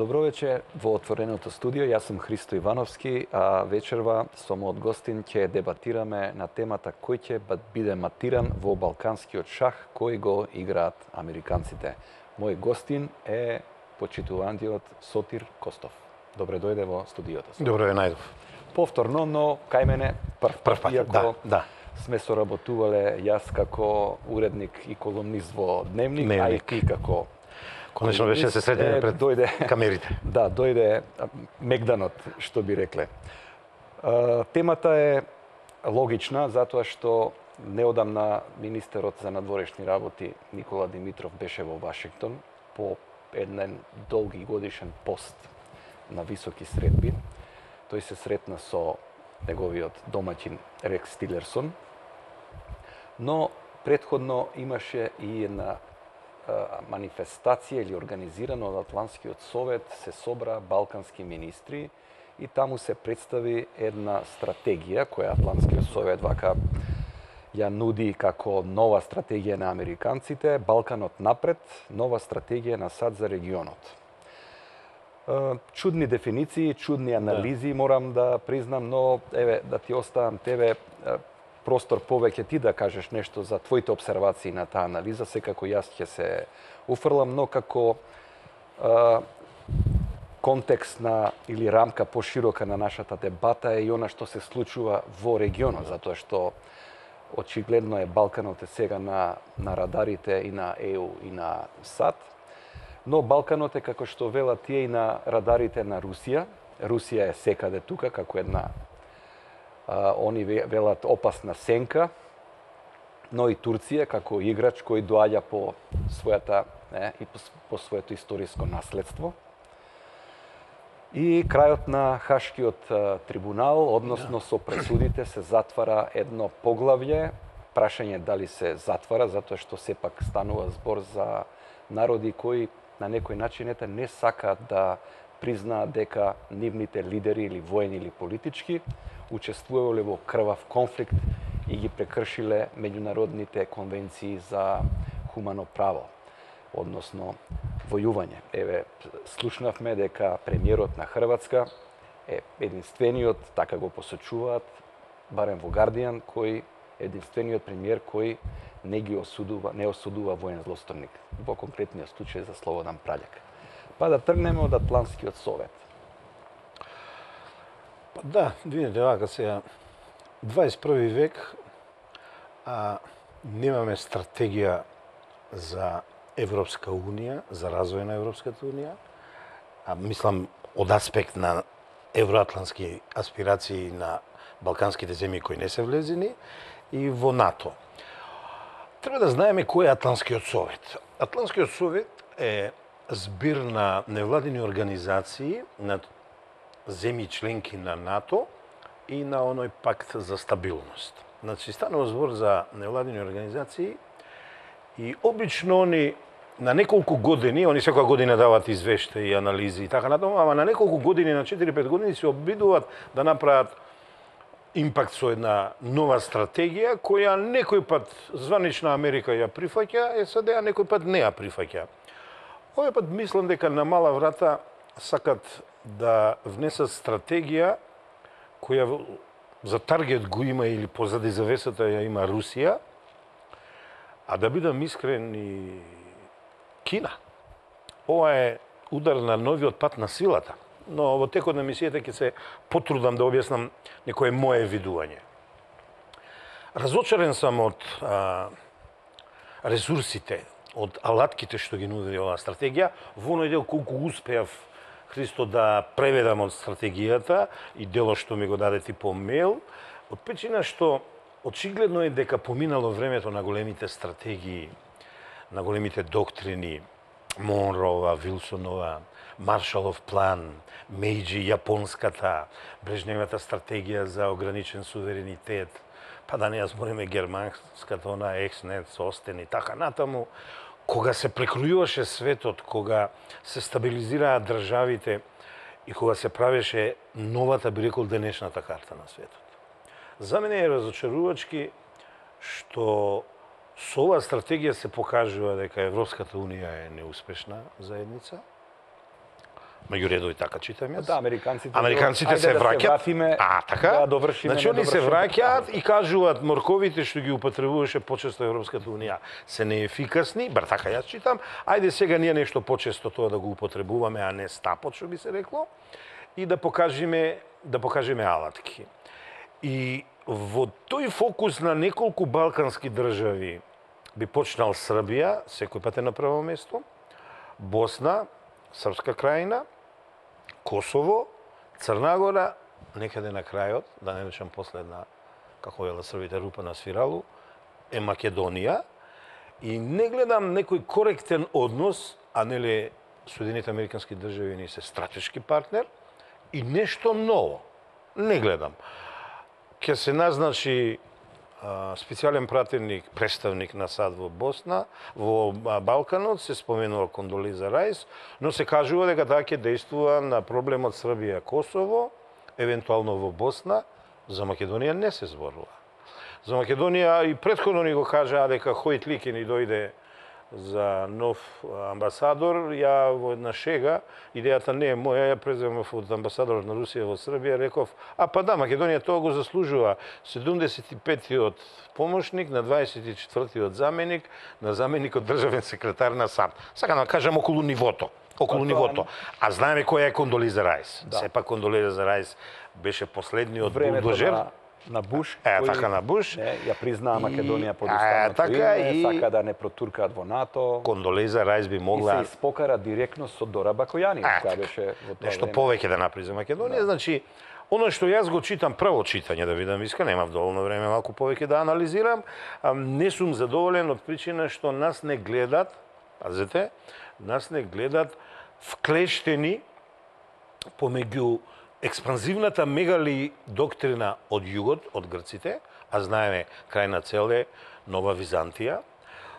Добро вечер во отвореното студио. Јас сум Христо Ивановски, а вечерва со мојот гостин ќе дебатираме на темата кој ќе биде матиран во балканскиот шах кој го играат американците. Мој гостин е почитуваниот Сотир Костов. Добре дојде во студиото. Добро ве најдов. Повторно, но кај мене прв пат, иако сме соработувале јас како уредник и колумнист во Дневник, а и ти како конечно беше се сретнеме пред камерите. Да, дојде мегданот, што би рекле. Темата е логична, затоа што неодамна министерот за надворешни работи Никола Димитров беше во Вашингтон по еден долги годишен пост на високи средби. Тој се сретна со неговиот домаќин Рекс Тилерсон, но предходно имаше и една манифестација или организирана од Атлантскиот совет, се собра балкански министри и таму се представи една стратегија која Атлантскиот совет вака ја нуди како нова стратегија на американците, Балканот напред, нова стратегија на САД за регионот. Чудни дефиниции, чудни анализи, морам да признам, но еве да ти оставам тебе простор повеќе ти да кажеш нешто за твоите обсервации на таа анализа, секако јас ќе се уфрлам, но како контекст на или рамка поширока на нашата дебата е и она што се случува во регионот, затоа што очигледно е Балканот е сега на радарите и на ЕУ и на САД, но Балканот е како што велат тие и на радарите на Русија. Русија е секаде тука како една они велат опасна сенка, но и Турција како играч кој доаѓа по својата и по своето историско наследство. И крајот на Хашкиот трибунал, односно со пресудите се затвара едно поглавје, прашање дали се затвара затоа што сепак станува збор за народи кои на некој начин не сакаат да признаат дека нивните лидери или воени или политички учествувале во крвав конфликт и ги прекршиле меѓународните конвенции за хумано право, односно војување. Еве, слушнавме дека премиерот на Хрватска е единствениот, така го посочуваат, барем во Гардијан, кој единствениот премиер кој не осудува воен злосторник, во конкретниот случај за Слободан Праљак. Па да тргнеме од Атлантскиот совет. Да, видите, вака сега 21 век, немаме стратегија за Европска унија, за развој на Европската унија, мислам од аспект на евроатлантски аспирации на балканските земји кои не се влезени и во НАТО. Треба да знаеме кој е Атлантскиот совет. Атлантскиот совет е збир на невладини организации, на земји членки на НАТО и на оној пакт за стабилност. Значи, станува збор за невладини организации и обично они на неколку години, они секоја година дават извештаи и анализи и така натаму, ама на неколку години, на 4-5 години се обидуваат да направат импакт со една нова стратегија која некој пат званична Америка ја прифаќа, САД некој пат не ја прифаќа. Овој пат мислам дека на мала врата сакат да внесат стратегија која за таргет го има или позади завесата ја има Русија, а да бидам искрен и Кина. Ова е удар на новиот пат на силата, но во текот на емисијата ќе се потрудам да објаснам некое мое видување. Разочарен сам од ресурсите, од алатките што ги нуди оваа стратегија, во оној дел колку успеав Христо да преведам од стратегијата и дело што ми го даде ти по мејл, од причина што очигледно е дека поминало времето на големите стратегии, на големите доктрини, Монрова, Вилсонова, Маршалов план, Мејџи, јапонската, Брежневата стратегија за ограничен суверенитет, па да не ја збориме германската, она Екснет, Остен и така натаму, кога се прекројуваше светот, кога се стабилизираа државите и кога се правеше новата, би рекол, денешната карта на светот. За мене е разочарувачки што со оваа стратегија се покажува дека Европската унија е неуспешна заедница, Меѓу редови така читам јас. Да, американците Американците се враќаат. Така? Да довршиме. Значи они се враќаат и кажуваат морковите што ги употребуваше почесто Европската унија се неефикасни, бар така јас читам. Ајде сега ние нешто почесто тоа да го употребуваме, а не стапот што би се рекло, и да покажеме алатки. И во тој фокус на неколку балкански држави би почнал Србија, секој пат е на прво место, Босна, Српска крајна, Косово, Црна Гора, некаде на крајот, да не речам последна, како вела србите, рупа на свиралу, е Македонија. И не гледам некој коректен однос, а нели Соединените Американски држави ни се стратешки партнер, и нешто ново. Не гледам. Ќе се назначи специјален пратеник, представник на САД во Босна, во Балканот, се споменува Кондолиза Рајс, но се кажува дека таа ќе действува на проблемот Србија-Косово, евентуално во Босна, за Македонија не се зборува. За Македонија и претходно ни го кажаа дека Хојтли ќе ни дојде за нов амбасадор. Ја во една шега, идејата не е моја, ја преземав од амбасадорот на Русија во Србија, реков, па да, Македонија тоа го заслужува. 75-тиот помошник на 24-тиот заменик, на заменикот државен секретар на САД. Сакам да кажам околу нивото. Нивото. А знаеме која е Кондолиза Рајс. Да. Сепак Кондолиза Рајс беше последниот булдожер. На Буш, така на Буш. Ја признаа Македонија под уставното име, сака да не протуркаат во НАТО. Кондолиза Рајс би могла... И се испокара директно со Дора Бакојани, која беше во тоа нешто повеќе да направи за Македонија. Значи, оно што јас го читам прво читање, да видам иска, немав доволно време малку повеќе да анализирам, не сум задоволен од причина што нас не гледат, пазете, нас не гледат вклештени помеѓу експанзивната мегали доктрина од југот, од грците, а знаеме крајна цел е Нова Византија.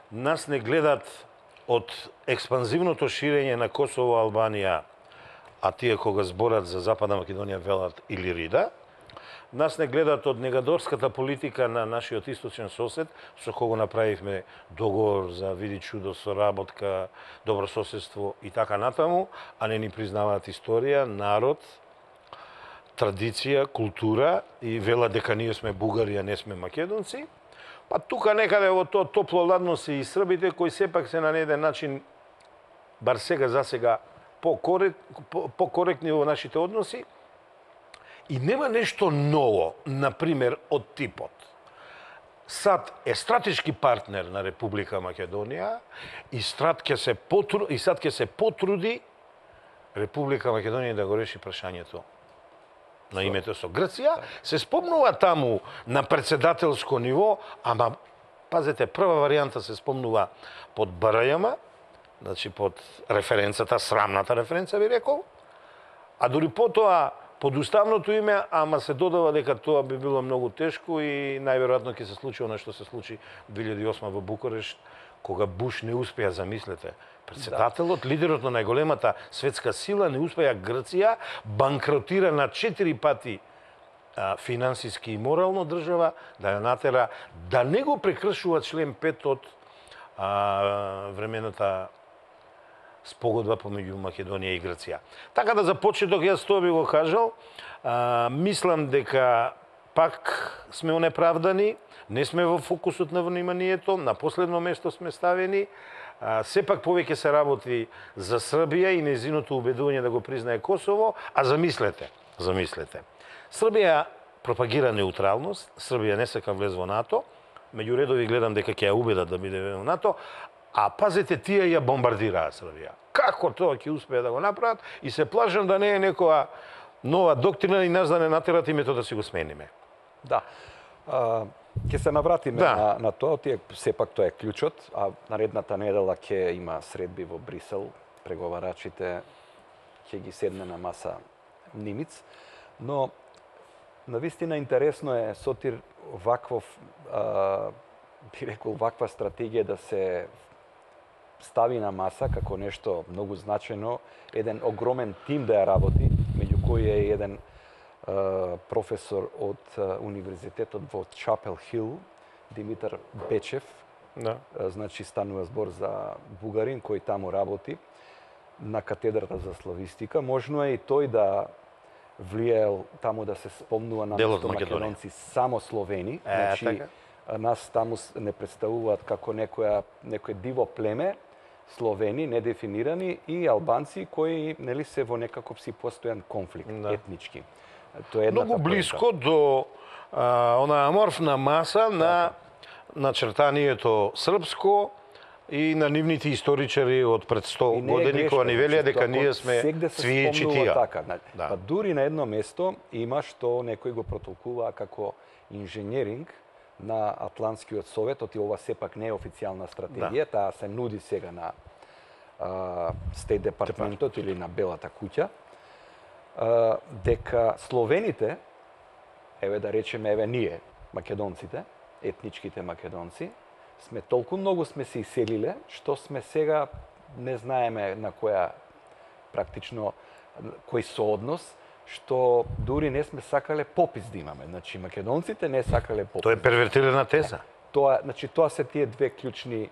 Нас не гледат од експанзивното ширење на Косово, Албанија, а тие кога зборат за Западна Македонија велат Илирида. Нас не гледат од негадорската политика на нашиот источен сосед, со кого направивме договор за види чудо, соработка, добрососедство и така натаму, а не ни признаваат историја, народ, традиција, култура и вела дека ние сме бугари, а не сме македонци. Па тука некаде во тоа топло-ладно се и србите, кои сепак се на еден начин, бар сега за сега, покоректни во нашите односи. И нема нешто ново, например, од типот. САД е стратешки партнер на Република Македонија и САД ќе се потруди Република Македонија да го реши прашањето на името со Грција. Се спомнува таму на председателско ниво, ама, пазете, прва варијанта се спомнува под БРЈМ, значи под референцата, срамната референца би рекол, а дури потоа под уставното име, ама се додава дека тоа би било многу тешко и најверојатно ќе се случи она што се случи 2008 во Букурешт, кога Буш не успеа, замислете, председателот, лидерот на најголемата светска сила, не успеа Грција, банкротира на 4 пати финансиски и морално држава, да ја натера да не го прекршува член 5 од времената спогодба помеѓу Македонија и Грција. Така да за почеток јас тоа би го кажал, мислам дека пак сме онеправдани, не сме во фокусот на вниманието, на последно место сме ставени, сепак повеќе се работи за Србија и нејзиното убедување да го признае Косово, а замислете, Србија пропагира неутралност, Србија не сака влез во НАТО, меѓу редови гледам дека ќе ја убедат да биде во НАТО, а пазете, тие ја бомбардираа Србија. Како тоа ќе успеа да го направат и се плашам да не е некоја нова доктрина и нас да не натерат името да си го смениме. Да. Ќе се навратиме на тоа, сепак тоа е клучот, а наредната недела ќе има средби во Брисел, преговарачите ќе ги седне на маса Нимиц, но навистина интересно е Сотир би рекол ваква стратегија да се стави на маса како нешто многу значајно, еден огромен тим да ја работи, меѓу кои е еден професор од универзитетот во Чапел Хил, Димитар Бечев. Да. Значи станува збор за бугарин кој таму работи. на катедрата за славистика. Можно е и тој да влијаел таму да се спомнува наместо македонци само словени. Значи, така? нас таму не представуваат како некое диво племе, словени, недефинирани, и албанци кои нели се во некаков си постојан конфликт етнички. Тоа е многу блиско до она аморфна маса на начертанието српско и на нивните историчари од пред 100 години кога ни велија дека ние сме цвиечи тија. Така, па дури на едно место има што некои го протолкува како инженеринг на Атлантскиот совет, и ова сепак не е официјална стратегија, таа се нуди сега на Стейт департаментот или на Белата куќа, дека словените, еве да речеме, еве ние, македонците, етничките македонци, сме толку многу сме се иселиле, што сме сега не знаеме на која практично кој сооднос, што дури не сме сакале попис да имаме. Значи македонците не сакале попис. Тоа е первертирана теза. Тоа се тие две клучни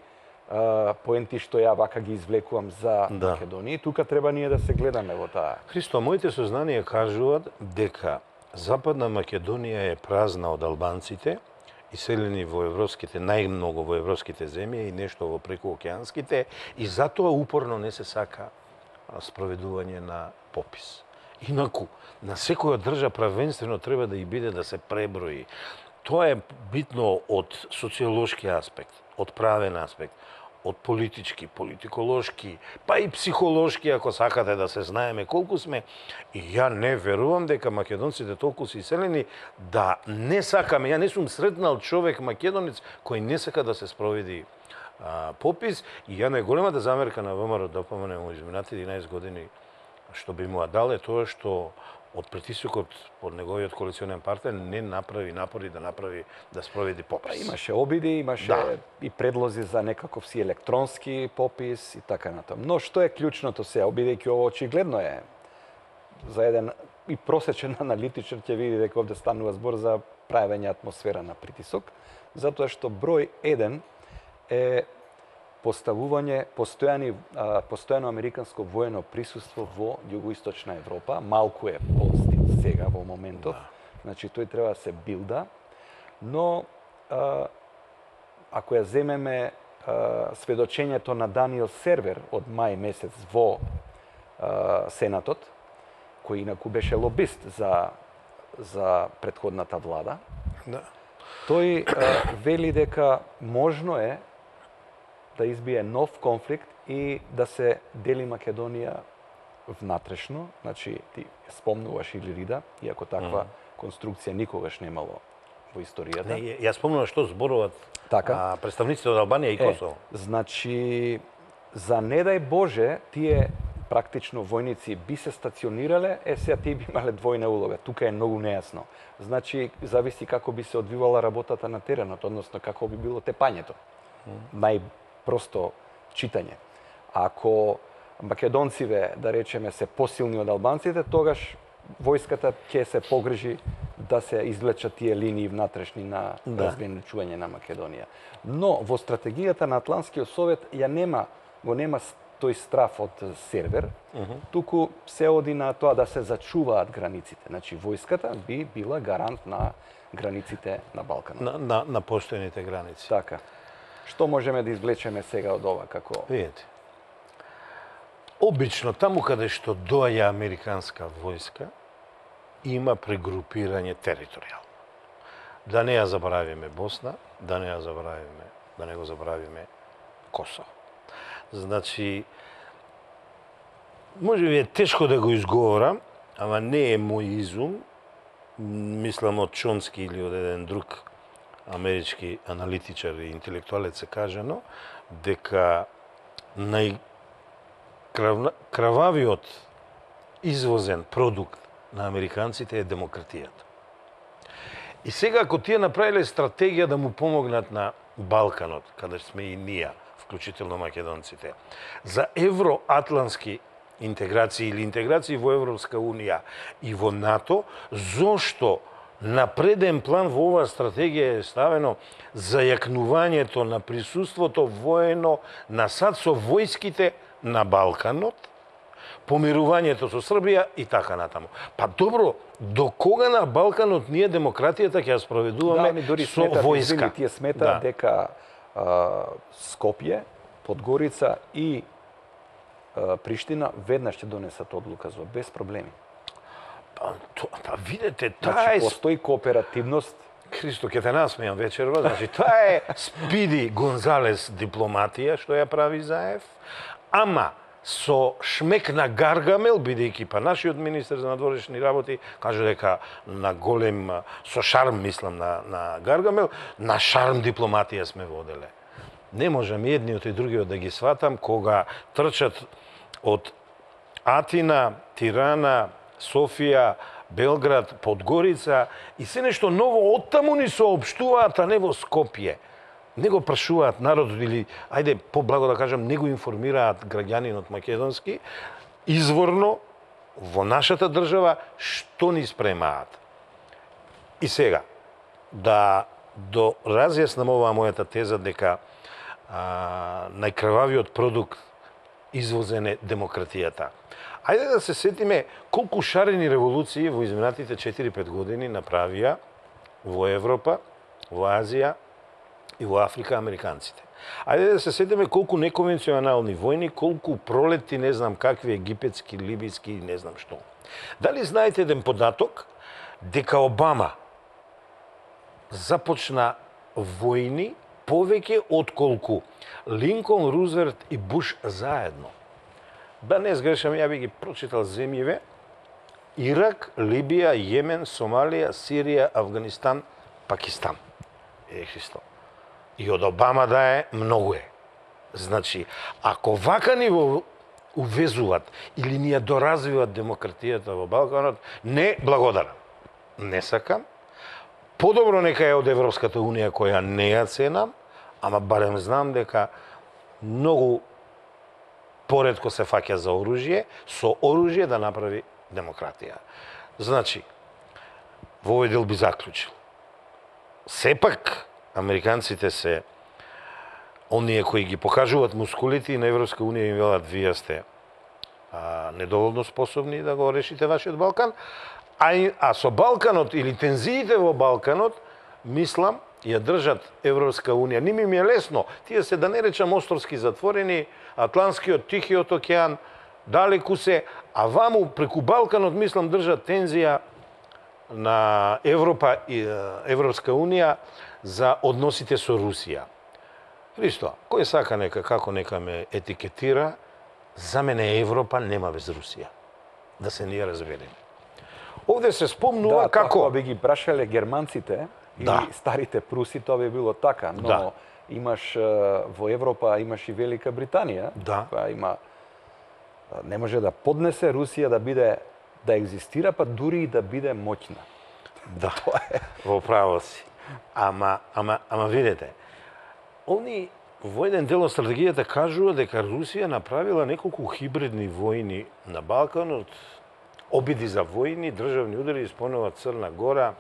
поенти што ја вака ги извлекувам за Македонија. Тука треба ние да се гледаме во таа. Христо, моите сознанија кажуваат дека Западна Македонија е празна од албанците, иселени во европските, најмногу во европските земји и нешто во прекуокеанските, и затоа упорно не се сака спроведување на попис. Инаку, на секоја држава правенствено треба да и биде да се преброи. Тоа е битно од социолошки аспект, од правен аспект, од политички, политиколошки, па и психолошки, ако сакате да се знаеме колку сме. И ја не верувам дека македонците толку се иселени да не сакаме. Ја не сум сретнал човек македонец кој не сака да се спроведи попис. И ја најголемата замерка на ВМРО, да помнем, изминати 11 години, што би му дал е тоа што од притисокот под неговиот коалиционен партнер не направи напори да спроведи попис. Имаше обиди, имаше и предлози за некаков си електронски попис и така натаму. Но што е клучното сега, бидејќи ово очигледно е за еден и просечен аналитичар ќе види дека овде станува збор за правење атмосфера на притисок, затоа што број 1 е поставување постојано американско воено присуство во југоисточна Европа. Малку е полстил сега во моментот. Значи тој треба да се билда, но ако ја земеме сведочењето на Даниел Сервер од мај месец во Сенатот, кој инаку беше лобист за претходната влада, тој вели дека можно е да избие нов конфликт и да се дели Македонија внатрешно. Значи, ти спомнуваш Илирида, иако таква конструкција никогаш немало во историјата. Не, ја спомнувам што зборуват представниците од Албанија и Косово. Значи, за не дај Боже, тие практично војници би се стационирале, сега тие би имале двојна улога. Тука е многу нејасно. Значи, зависи како би се одвивала работата на теренот, односно како би било тепањето. Просто читање. Ако македонциве, да речеме, се посилни од албанците, тогаш војската ќе се погрижи да се извлечат тие линии внатрешни на разграничување на Македонија. Но во стратегијата на Атлантскиот совет го нема тој страф од Сервер, туку се оди на тоа да се зачуваат границите. Значи војската би била гарант на границите на Балканот. На постојните граници. Така. Што можеме да извлечеме сега од ова како? Видете. Обично таму каде што доаѓа американска војска, има прегрупирање територијално. Да не ја заборавиме Босна, да не го заборавиме Косово. Значи, може би е тешко да го изговорам, ама не е мој изум, мислам од Чомски или од еден друг амерички аналитичар и интелектуалец се кажано, дека најкрававиот извозен продукт на американците е демократијата. И сега, ако тие направиле стратегија да му помогнат на Балканот, каде сме и ние, вклучително македонците, за евроатлантски интеграции или интеграции во Европска Унија и во НАТО, зошто на преден план во оваа стратегија е ставено зајакнувањето на присуството воено на САД со војските на Балканот, помирувањето со Србија и така натаму. Па добро, до кога на Балканот ние демократијата ќе ја спроведуваме со војска? Тие сметаат дека Скопје, Подгорица и Приштина веднаш ќе донесат одлука за без проблеми. Па видете, Значи, постои кооперативност. Христо, ќе те насмејам вечерва, значи тоа е Спиди Гонзалес дипломатија што ја прави Заев, ама со шмек на Гаргамел, бидејќи па нашиот министер за надворешни работи каже дека на голем, со шарм мислам на Гаргамел, на шарм дипломатија сме воделе. Не можам едниот и другиот да ги сватам кога трчат од Атина, Тирана, Софија, Белград, Подгорица и се нешто ново оттаму ни соопштуваат, а не во Скопје. Не го прашуваат народот или, ајде, поблаго да кажам, не го информираат граѓанинот македонски, изворно во нашата држава што ни спремаат. И сега, да разјаснам оваа мојата теза дека најкрвавиот продукт извозен е демократијата. Ајде да се сетиме колку шарени револуции во изминатите 4-5 години направија во Европа, во Азија и во Африка американците. Ајде да се сетиме колку неконвенционални војни, колку пролети, не знам какви египетски, либиски и не знам што. Дали знаете еден податок дека Обама започна војни повеќе отколку Линколн, Рузвелт и Буш заедно? Да не сгрешам, ја би ги прочитал земјиве: Ирак, Либија, Јемен, Сомалија, Сирија, Авганистан, Пакистан. Христо. И од Обама да е, многу е. Значи, ако вака ни го увезуват или ни ја доразвиват демократијата во Балканот, не благодарам. Не сакам. Подобро нека е од Европската Унија, која не ја ценам, ама барем знам дека многу поретко се фаќа за оружје, со оружје да направи демократија. Значи, во овој дел би заклучил. Сепак, американците се оние кои ги покажуваат мускулите и на Европска Унија им велат: вие сте недоволно способни да го решите вашиот Балкан, а со Балканот или тензиите во Балканот, мислам, ја држат Европска Унија. Ними ми е лесно, тие се, да не речам, островски затворени, Атлантскиот, Тихиот океан, далеку се, а ваму преку Балканот, мислам, држат тензија на Европа и Европска Унија за односите со Русија. Христо, кој сака нека, како нека ме етикетира, за мене Европа нема без Русија. Да се ние разбереме. Овде се спомнува како... Да, би ги прашале германците или старите пруси, тоа би било така, но имаш во Европа, имаш и Велика Британија, која има, не може да поднесе Русија да биде, да екзистира, па дури и да биде моќна. Да, во право си. Ама видете, они во еден дел од стратегијата кажува дека Русија направила неколку хибридни војни на Балканот, обиди за војни, државни удари, спомнува Црна Гора,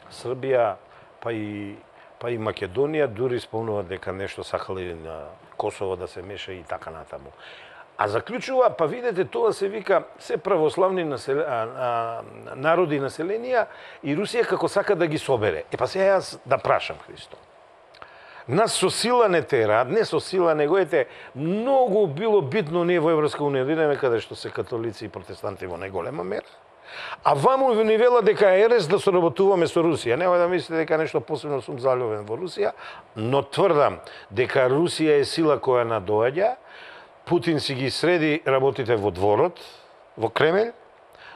Србија, па и Македонија, дури спомнува дека нешто сакали на Косово да се меша и така натаму. А заклучува, па видете, тоа се вика се православни народи и населенија и Русија како сака да ги собере. Па сега јас да прашам, Христо. Нас со сила не тера, не со сила, него ете, многу било битно ние во Европска Унија да идеме каде што се католици и протестанти во најголема мера. А ваму ни вела дека е ерес да соработуваме со Русија. Нема да мислите дека нешто посебно сум залюбен во Русија, но тврдам дека Русија е сила која надоаѓа. Путин си ги среди работите во дворот, во Кремљ,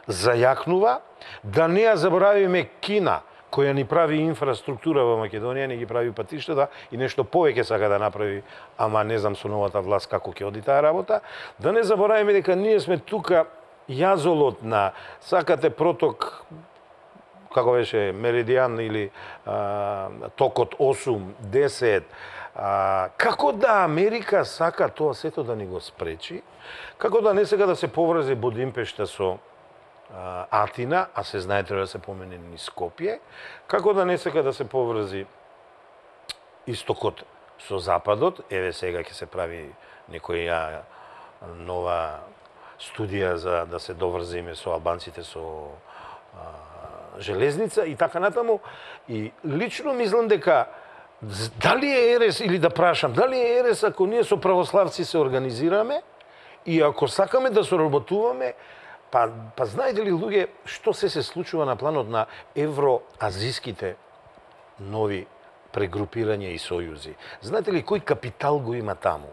зајакнува. Да не ја заборавиме Кина, која ни прави инфраструктура во Македонија, ни ги прави патиштата и нешто повеќе сака да направи, ама не знам со новата власт како ќе оди таа работа. Да не заборавиме дека ние сме тука јазолот на, сакате проток, како беше, меридијан или токот 8, 10, како да Америка сака тоа сето да ни го спречи, како да не сака да се поврзе Будимпешта со Атина, а се знае треба да се помене ни Скопје, како да не сака да се поврзи истокот со западот, еве сега ќе се прави некоја нова студија за да се доврзиме со албанците со железница и така натаму. И лично мислам дека дали е ерес, или да прашам, дали е ерес ако ние со православци се организираме и ако сакаме да соработуваме, па знаете ли луѓе што се случува на планот на евроазиските нови прегрупирања и сојузи? Знаете ли кој капитал го има таму?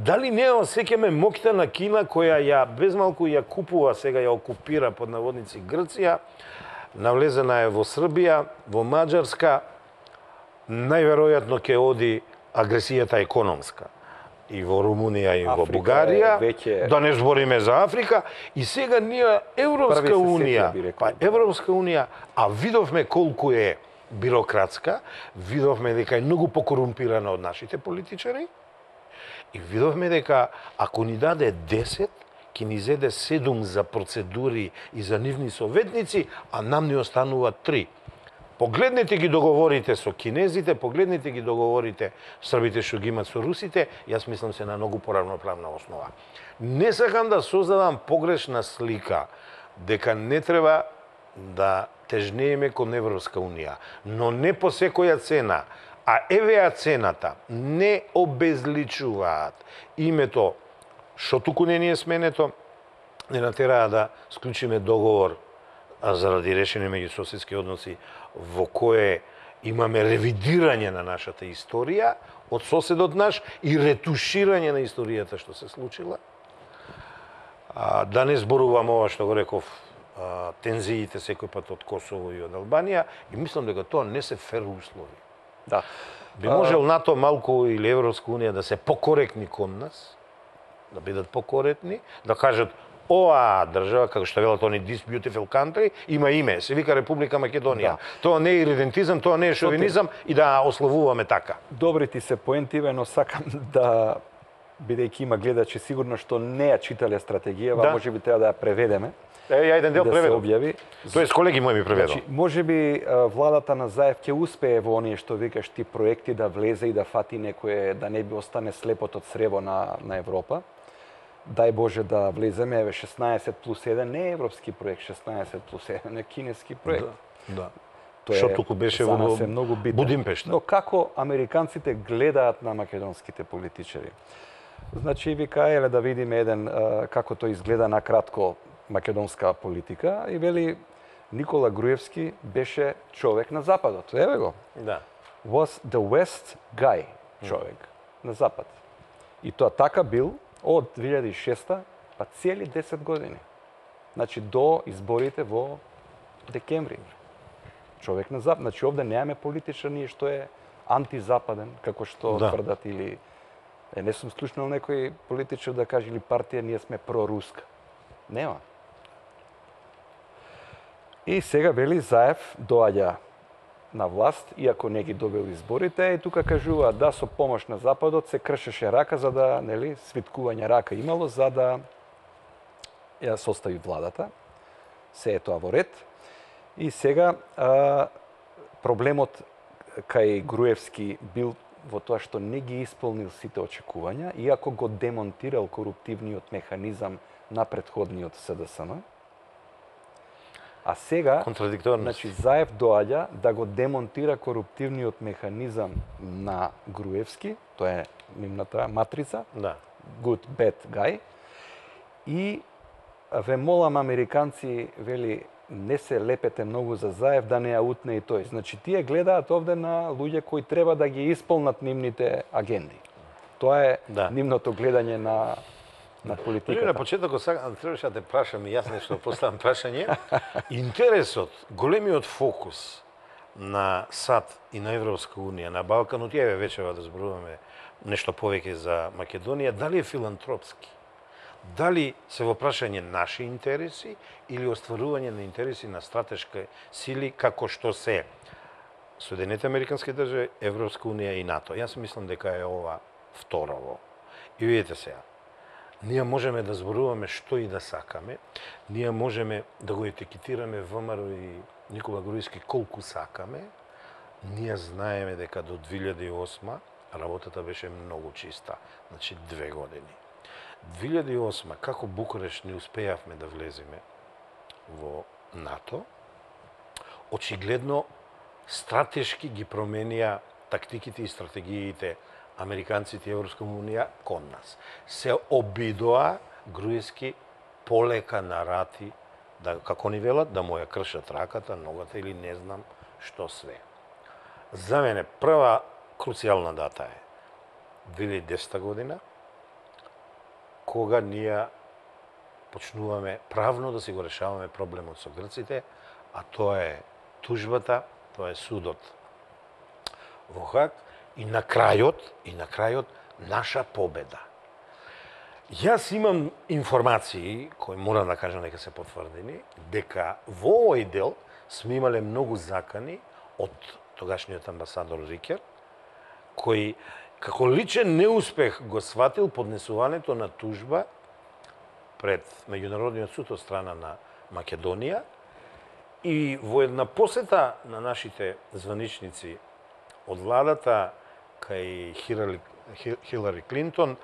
Дали не осеќаме моќта на Кина која ја безмалку ја купува, сега ја окупира под наводници Грција, навлезена е во Србија, во Маđарска, најверојатно ќе оди агресијата економска и во Румунија и во Бугарија, да не збориме за Африка, и сега ние Европска унија, а видовме колку е бирократска, видовме дека е многу покорумпирана од нашите политичари, и видовме дека ако ни даде 10, ќе ни зеде 7 за процедури и за нивни советници, а нам ни останува 3. Погледнете ги договорите со кинезите, погледнете ги договорите србите што ги имат со русите, јас мислам се на многу поравноправна основа. Не сакам да создадам погрешна слика дека не треба да тежнееме кон Европска унија, но не по секоја цена. А евеа цената не обезличуваат името што туку не ни е сменето, не натераа да склучиме договор заради решени меѓусоседски односи во кое имаме ревидирање на нашата историја од соседот наш и ретуширање на историјата што се случила. Да не зборувам ова што го реков, тензиите секој пат од Косово и од Албанија, и мислам дека тоа не се фер услови. Да. Би можел НАТО малку или Европска унија да се покоректни кон нас, да бидат покоретни, да кажат ова држава, како што велат они this beautiful country, има име, се вика Република Македонија. Да. Тоа не е иридентизам, тоа не е шовинизам и да ославуваме така. Добри ти се поентиве, но сакам да, бидејќи има гледачи сигурно што не ја читале стратегијава, можеби треба да ја преведеме. Ја еден дел преведов. Да се објави. Тоест колеги мои ми преведов. Значи, можеби владата на Заев ќе успее во оние што викаш ти проекти да влезе и да фати некое, да не би остане слепот од срево на Европа. Дај Боже да влеземе, еве 16+1 не е европски проект, 16+1 е кинески проект. Да. Што туку беше во Будимпешта. Но како американците гледаат на македонските политичари? Значи вика еле да видиме еден како тоа изгледа на кратко македонска политика и вели Никола Груевски беше човек на западот. Еве го. Да. Was the West guy, човек на запад. И тоа така бил од 2006 па цели 10 години. Значи до изборите во декември. Човек на запад. Значи овде немаме политичар ние што е антизападен, како што тврдат, или не сум слушнал некој политичар да каже или партија ние сме проруска. Нема. И сега вели Заев доаѓа на власт, иако не ги добил изборите, и тука кажува да со помош на Западот се кршеше рака за да, нели, свиткување рака имало за да ја состави владата. Се е тоа во ред. И сега проблемот кај Груевски бил во тоа што не ги исполнил сите очекувања, иако го демонтирал коруптивниот механизам на претходниот СДСМ. А сега, значи, Заев доаѓа да го демонтира коруптивниот механизам на Груевски, тоа е нивната матрица, good, bad guy, и ве молам американци, вели, не се лепете многу за Заев да не ја утне и тој. Значи, тие гледаат овде на луѓе кои треба да ги исполнат нивните агенди. Тоа е нивното гледање на политиката. На почетокот требаше да те прашам и јас нешто поставам прашање. Интересот, големиот фокус на САД и на Европска унија, на Балканот, еве вечера да зборуваме нешто повеќе за Македонија, дали е филантропски? Дали се во прашање наши интереси или остварување на интереси на стратешки сили како што се Соединените Американски држави, Европска унија и НАТО? Јас мислам дека е ова второво. И видите сега, ние можеме да зборуваме што и да сакаме, ние можеме да го етикетираме ВМРО и Никола Груевски колку сакаме, ние знаеме дека до 2008 работата беше многу чиста, значи 2 години. 2008 како Букурешт не успеавме да влеземе во НАТО, очигледно стратешки ги променија тактиките и стратегиите американците и Европска унија кон нас. Се обидоа Груевски полека на рати, да, како ни велат, да му ја кршат раката, ногата или не знам што све. За мене прва круцијална дата е 2010 година, кога ние почнуваме правно да си го решаваме проблемот со грците, а тоа е тужбата, тоа е судот во Хаг и на крајот наша победа. Јас имам информации кои морам да кажам дека се потврдени, дека во овој дел сме имале многу закани од тогашниот амбасадор Рикер, кој како личен неуспех го сватил поднесувањето на тужба пред Меѓународниот суд од страна на Македонија и во една посета на нашите званичници од владата кај Хилари Клинтон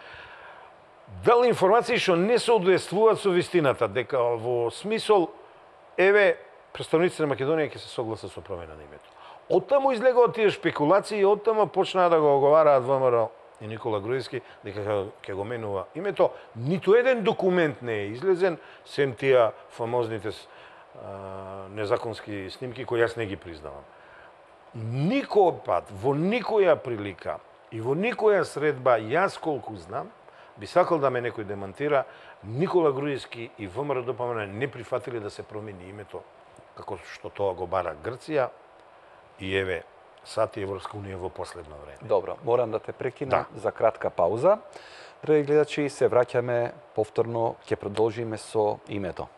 дал информации што не соодветствуваат со вистината, дека во смисол еве представниците на Македонија ќе се согласат со промена на името. Оттаму излегоа тие шпекулации, оттаму почнаа да го оговараат ВМРО и Никола Груевски дека ќе го менува името. Ниту еден документ не е излезен, сем тие фамозните незаконски снимки кои јас не ги признавам. Никој пат, во никоја прилика и во никоја средба, јас колку знам, би сакал да ме некој демантира, Никола Груевски и ВМРО ДПМН не прифатиле да се промени името, како што тоа го бара Грција и еве САД и Европска унија во последно време. Добро, морам да те прекинам за кратка пауза. Драги гледачи, се враќаме повторно, ќе продолжиме со името.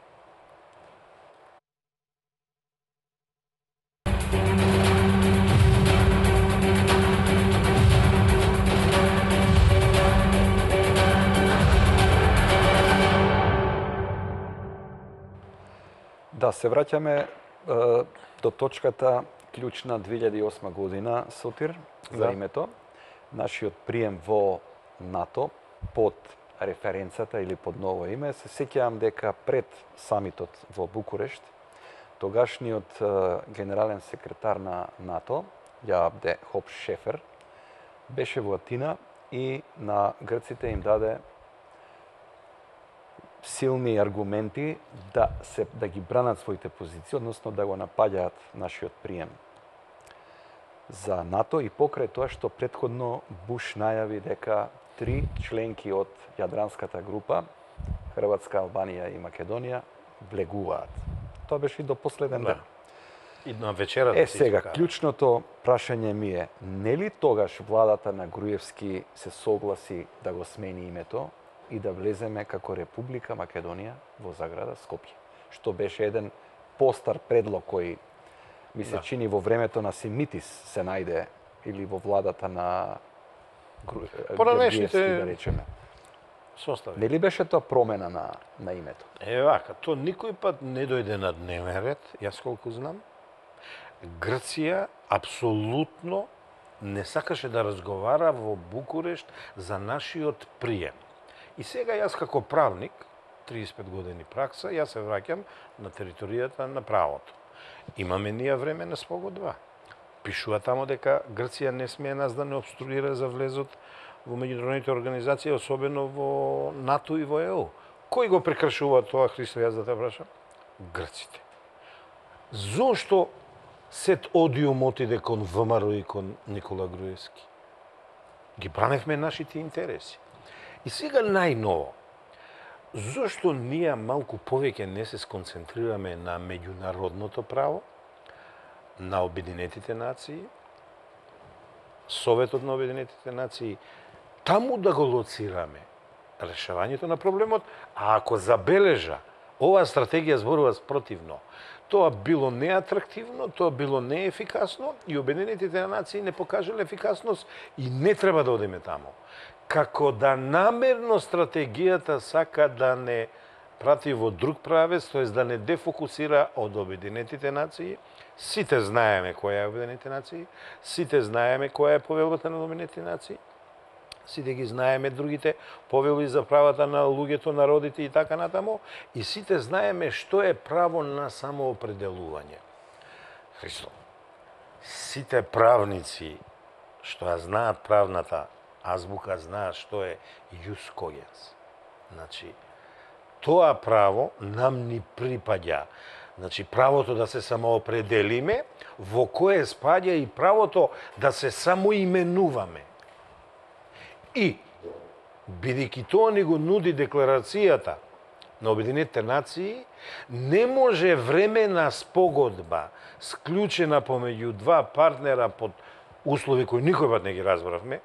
Да, се враќаме до точката клучна 2008 година, Сотир, за името. Нашиот прием во НАТО под референцата или под ново име. Се сеќавам дека пред самитот во Букурешт, тогашниот генерален секретар на НАТО, Јабде Хоп Шефер, беше во Атина и на грците им даде силни аргументи да ги бранат своите позиции, односно да го напаѓаат нашиот прием за НАТО и покрај тоа што претходно Буш најави дека 3 членки од јадранската група, Хрватска, Албанија и Македонија, влегуваат. Тоа беше и до последен ден. И на вечерата. Сега, клучното прашање ми е, нели тогаш владата на Груевски се согласи да го смени името и да влеземе како Република Македонија во заграда Скопје, што беше еден постар предлог кој ми се чини во времето на Симитис се најде или во владата на Георгиевски, да речеме. Состави. Нели беше тоа промена на името? Вака, тоа никој пат не дојде на дневен ред, јас колку знам. Грција апсолутно не сакаше да разговара во Букурешт за нашиот прием. И сега јас како правник, 35 години пракса, јас се враќам на територијата на правото. Имаме ние време на спогодба 2. Пишува тамо дека Грција не смее нас да не обструира за влезот во меѓународните организации, особено во НАТО и во ЕУ. Кој го прекршува тоа, Христо, јас да те прашам? Грците. Зошто сет одиум отиде кон ВМРО и кон Никола Груевски? Ги браневме нашите интереси. И сега најново, зошто ние малку повеќе не се сконцентрираме на меѓународното право, на Обединетите нации, Советот на Обединетите нации, таму да го лоцираме решавањето на проблемот, а ако забележа, оваа стратегија зборува спротивно. Тоа било неатрактивно, тоа било неефикасно и Обединетите нации не покажале ефикасност и не треба да одиме таму. Како да намерно стратегијата сака да не прати во друг правец, тоест да не дефокусира од Обединетите нации. Сите знаеме која е Обединетите нации, сите знаеме која е повелбата на Обединетите нации, сите ги знаеме другите повели за правата на луѓето, народите и така натаму, и сите знаеме што е право на самоопределување. Христо, сите правници што ја знаат правната азбука, знаат што е ius cogens. Значи, тоа право нам ни припаѓа. Значи, правото да се самоопределиме, во кое спаѓа и правото да се самоименуваме. И, бидејќи тоа ни го нуди декларацијата на Обединетите нации, не може времена спогодба, склучена помеѓу два партнера под услови кои никој пат не ги разбравме,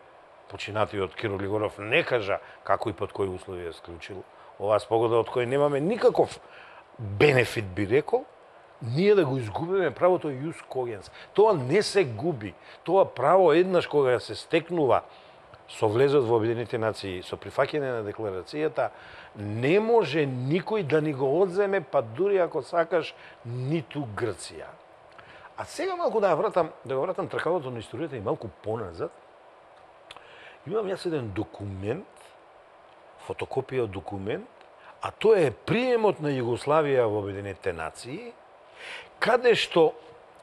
починатиот Киро Глигоров не кажа како и под кои услови е склучил оваа спогодба, од која немаме никаков бенефит, би рекол, ние да го изгубиме правото ius cogens. Тоа не се губи. Тоа право еднаш кога се стекнува со влезот во Обединетите нации, со прифаќање на декларацијата, не може никој да ни го одземе, па дури ако сакаш, ниту Грција. А сега малку да го вратам тркалото на историјата и малку поназад. Имам јас еден документ, фотокопија од документ, а тоа е приемот на Југославија во Обединетите нации, каде што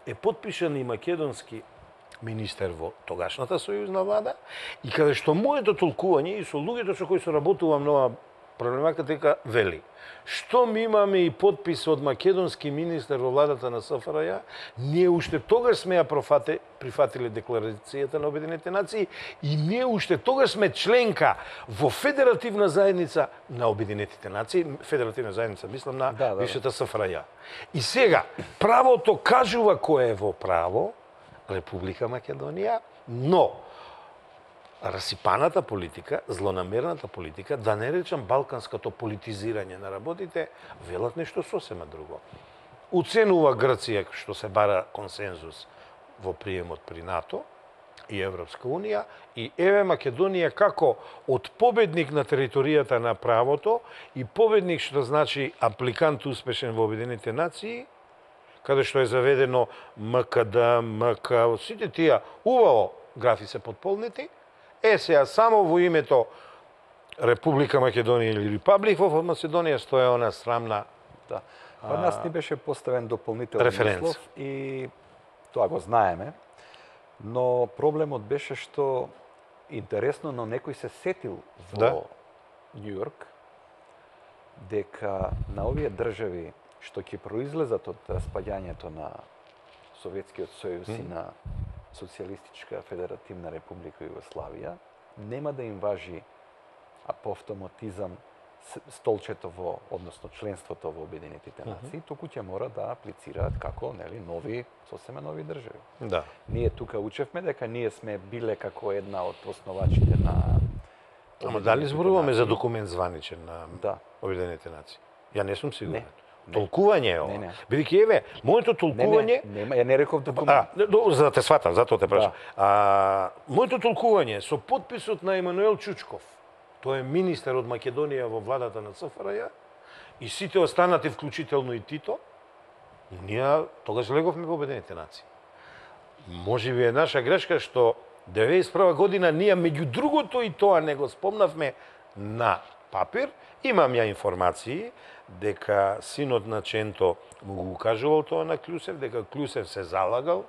е потпишан и македонски министер во тогашната сојузна влада, и каде што моето толкување и со луѓето со кои се работувам на оваа проблематика дека вели: штом имаме и подпис од македонски министер во владата на СФРЈ, ние уште тогаш сме ја прифатиле декларацијата на Обединетите нации и ние уште тогаш сме членка во Федеративна заедница на Обединетите нации, Федеративна заедница мислам на бившата СФРЈ. И сега правото кажува кој е во право, Република Македонија, но расипаната политика, злонамерната политика, да не речам балканското политизирање на работите, велат нешто сосема друго. Уценува Грција што се бара консензус во приемот при НАТО и Европска Унија, и еве Македонија како од победник на територијата на правото и победник што значи апликант успешен во Обединетите нации, каде што е заведено МКД, МК, сите тие убаво графи се подполнети. Сега само во името Република Македонија или Репаблик во Македонија стоја она срамна. Да. Код нас ни беше поставен дополнителен услов и тоа го знаеме, но проблемот беше што интересно, но некој се сетил во Њујорк дека на овие држави што ќе произлезат од спаѓањето на Советскиот сојуз и на Социјалистичка федеративна република Југославија, нема да им важи автоматизам столчето во, односно членството во Обединетите нации, туку ќе мора да аплицираат како нови, сосема нови држави. Да. Ние тука учевме дека ние сме биле како една од основачите на Ама дали зборуваме за документ званичен на Обединетите нации? Ја не сум сигурен. Толкување е ова. Бидејќи еве, моето толкување... Ја не реков документ. За да те сватам, затоа те прашам. Моето толкување со подписот на Емануел Чучков, тој е министер од Македонија во владата на СФРЈ, и сите останати, вклучително и Тито, ние тогаш леговме во Обединетите нации. Може би е наша грешка што 91 година ние меѓу другото и тоа не го спомнавме на папир. Имам ја информации дека синот на Ченто му го кажувал тоа на Клюсев, дека Клюсев се залагал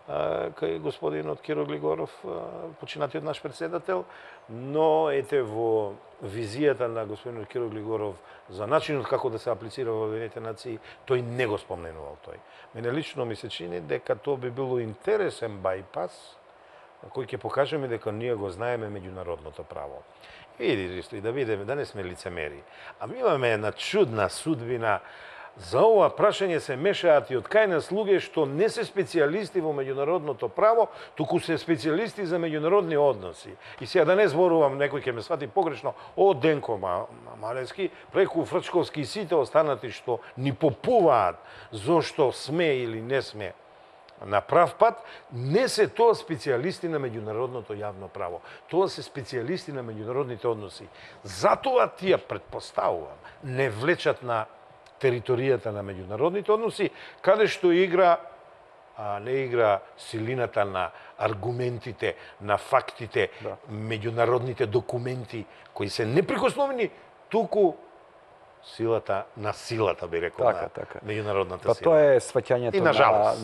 кај господинот Киро Глигоров, починатиот наш председател, но ете во визијата на господинот Киро Глигоров за начинот како да се аплицира во Обединетите нации, тој не го спомненувал тој. Мене лично ми се чини дека тоа би било интересен бајпас, кој ќе покажеме дека ние го знаеме меѓународното право. Види, и да видиме, да не сме лицемери. А ми имаме една чудна судбина. За ова прашање се мешаат и од кај нас луѓе што не се специјалисти во меѓународното право, туку се специјалисти за меѓународни односи. И сега да не зборувам, некој ќе ме свати погрешно, од Денко Малевски, преку Фрчковски и сите останати што ни попуваат зошто сме или не сме на прав пат, не се тоа специјалисти на меѓународното јавно право. Тоа се специјалисти на меѓународните односи. Затоа тие, предпоставувам, не влечат на територијата на меѓународните односи, каде што игра не игра силината на аргументите, на фактите, меѓународните документи кои се неприкосновени, туку силата би рекол, така. меѓународната сила. Тоа е сваќањето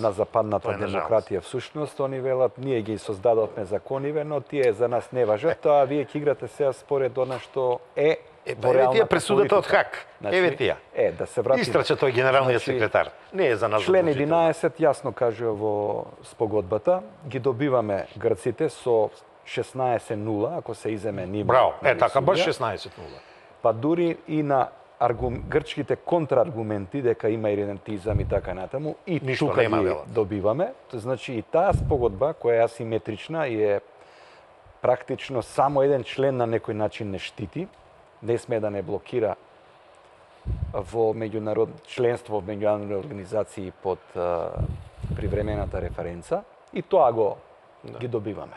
на западната демократија. Всушност, они велат, ние ги создадовме закониве, но тие за нас не важат, тоа вие ќе играте сега според она што е во реалната тија пресудата од Хаг. Еве тија. Да се вратиме. Истрача тој генералниот секретар. Не е за нас. Член 11 јасно кажува во спогодбата, ги добиваме грците со 16-0, ако се иземе ниво. Браво, така, баш 16-0. Па дури и на грчките контраргументи дека има иридентизам и така натаму, и тука ги добиваме. Значи и таа спогодба која е асиметрична и е практично само еден член на некој начин не штити, не сме да не блокира во членство во меѓународни организации под привремената референца, и тоа ги добиваме.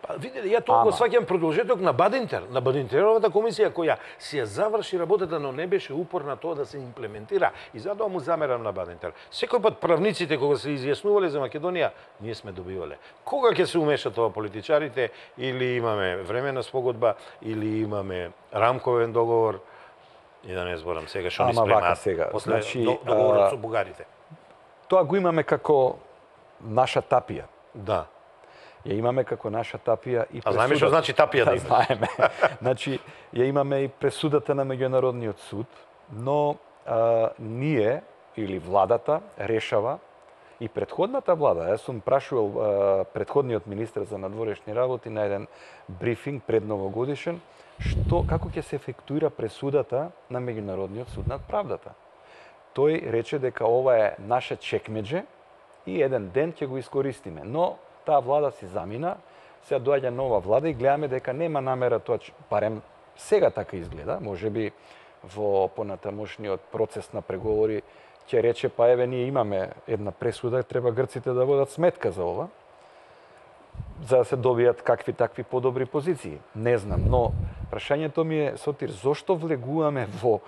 Па видите, ја тоа го сваќам продолжеток на Бадинтер, на Бадинтеровата комисија која си ја заврши работата, но не беше упорна тоа да се имплементира. И затоа му замерам на Бадинтер. Секој пат правниците кога се изјаснувале за Македонија, ние сме добивале. Кога ќе се умешат тоа политичарите, или имаме времена спогодба, или имаме рамковен договор, и да не зборам сега што ни спремаат после договорот со бугарите. Тоа го имаме како наша тапија. Да. Ја имаме како наша тапија и пресудата. А знаеме што значи тапија да има? Знаеме. Значи, ја имаме и пресудата на меѓународниот суд, но ние, или владата, решава, и претходната влада, јас сум прашувал претходниот министр за надворешни работи на еден брифинг пред новогодишен, како ќе се ефектуира пресудата на меѓународниот суд над правдата. Тој рече дека ова е наше чекмедже и еден ден ќе го искористиме, но таа влада си замина, сега доаѓа нова влада и гледаме дека нема намера тоа, барем сега така изгледа, можеби во понатамошниот процес на преговори ќе рече, па еве ние имаме една пресуда, треба грците да водат сметка за ова, за да се добијат какви такви подобри позиции. Не знам, но прашањето ми е, Сотир, зошто влегуваме во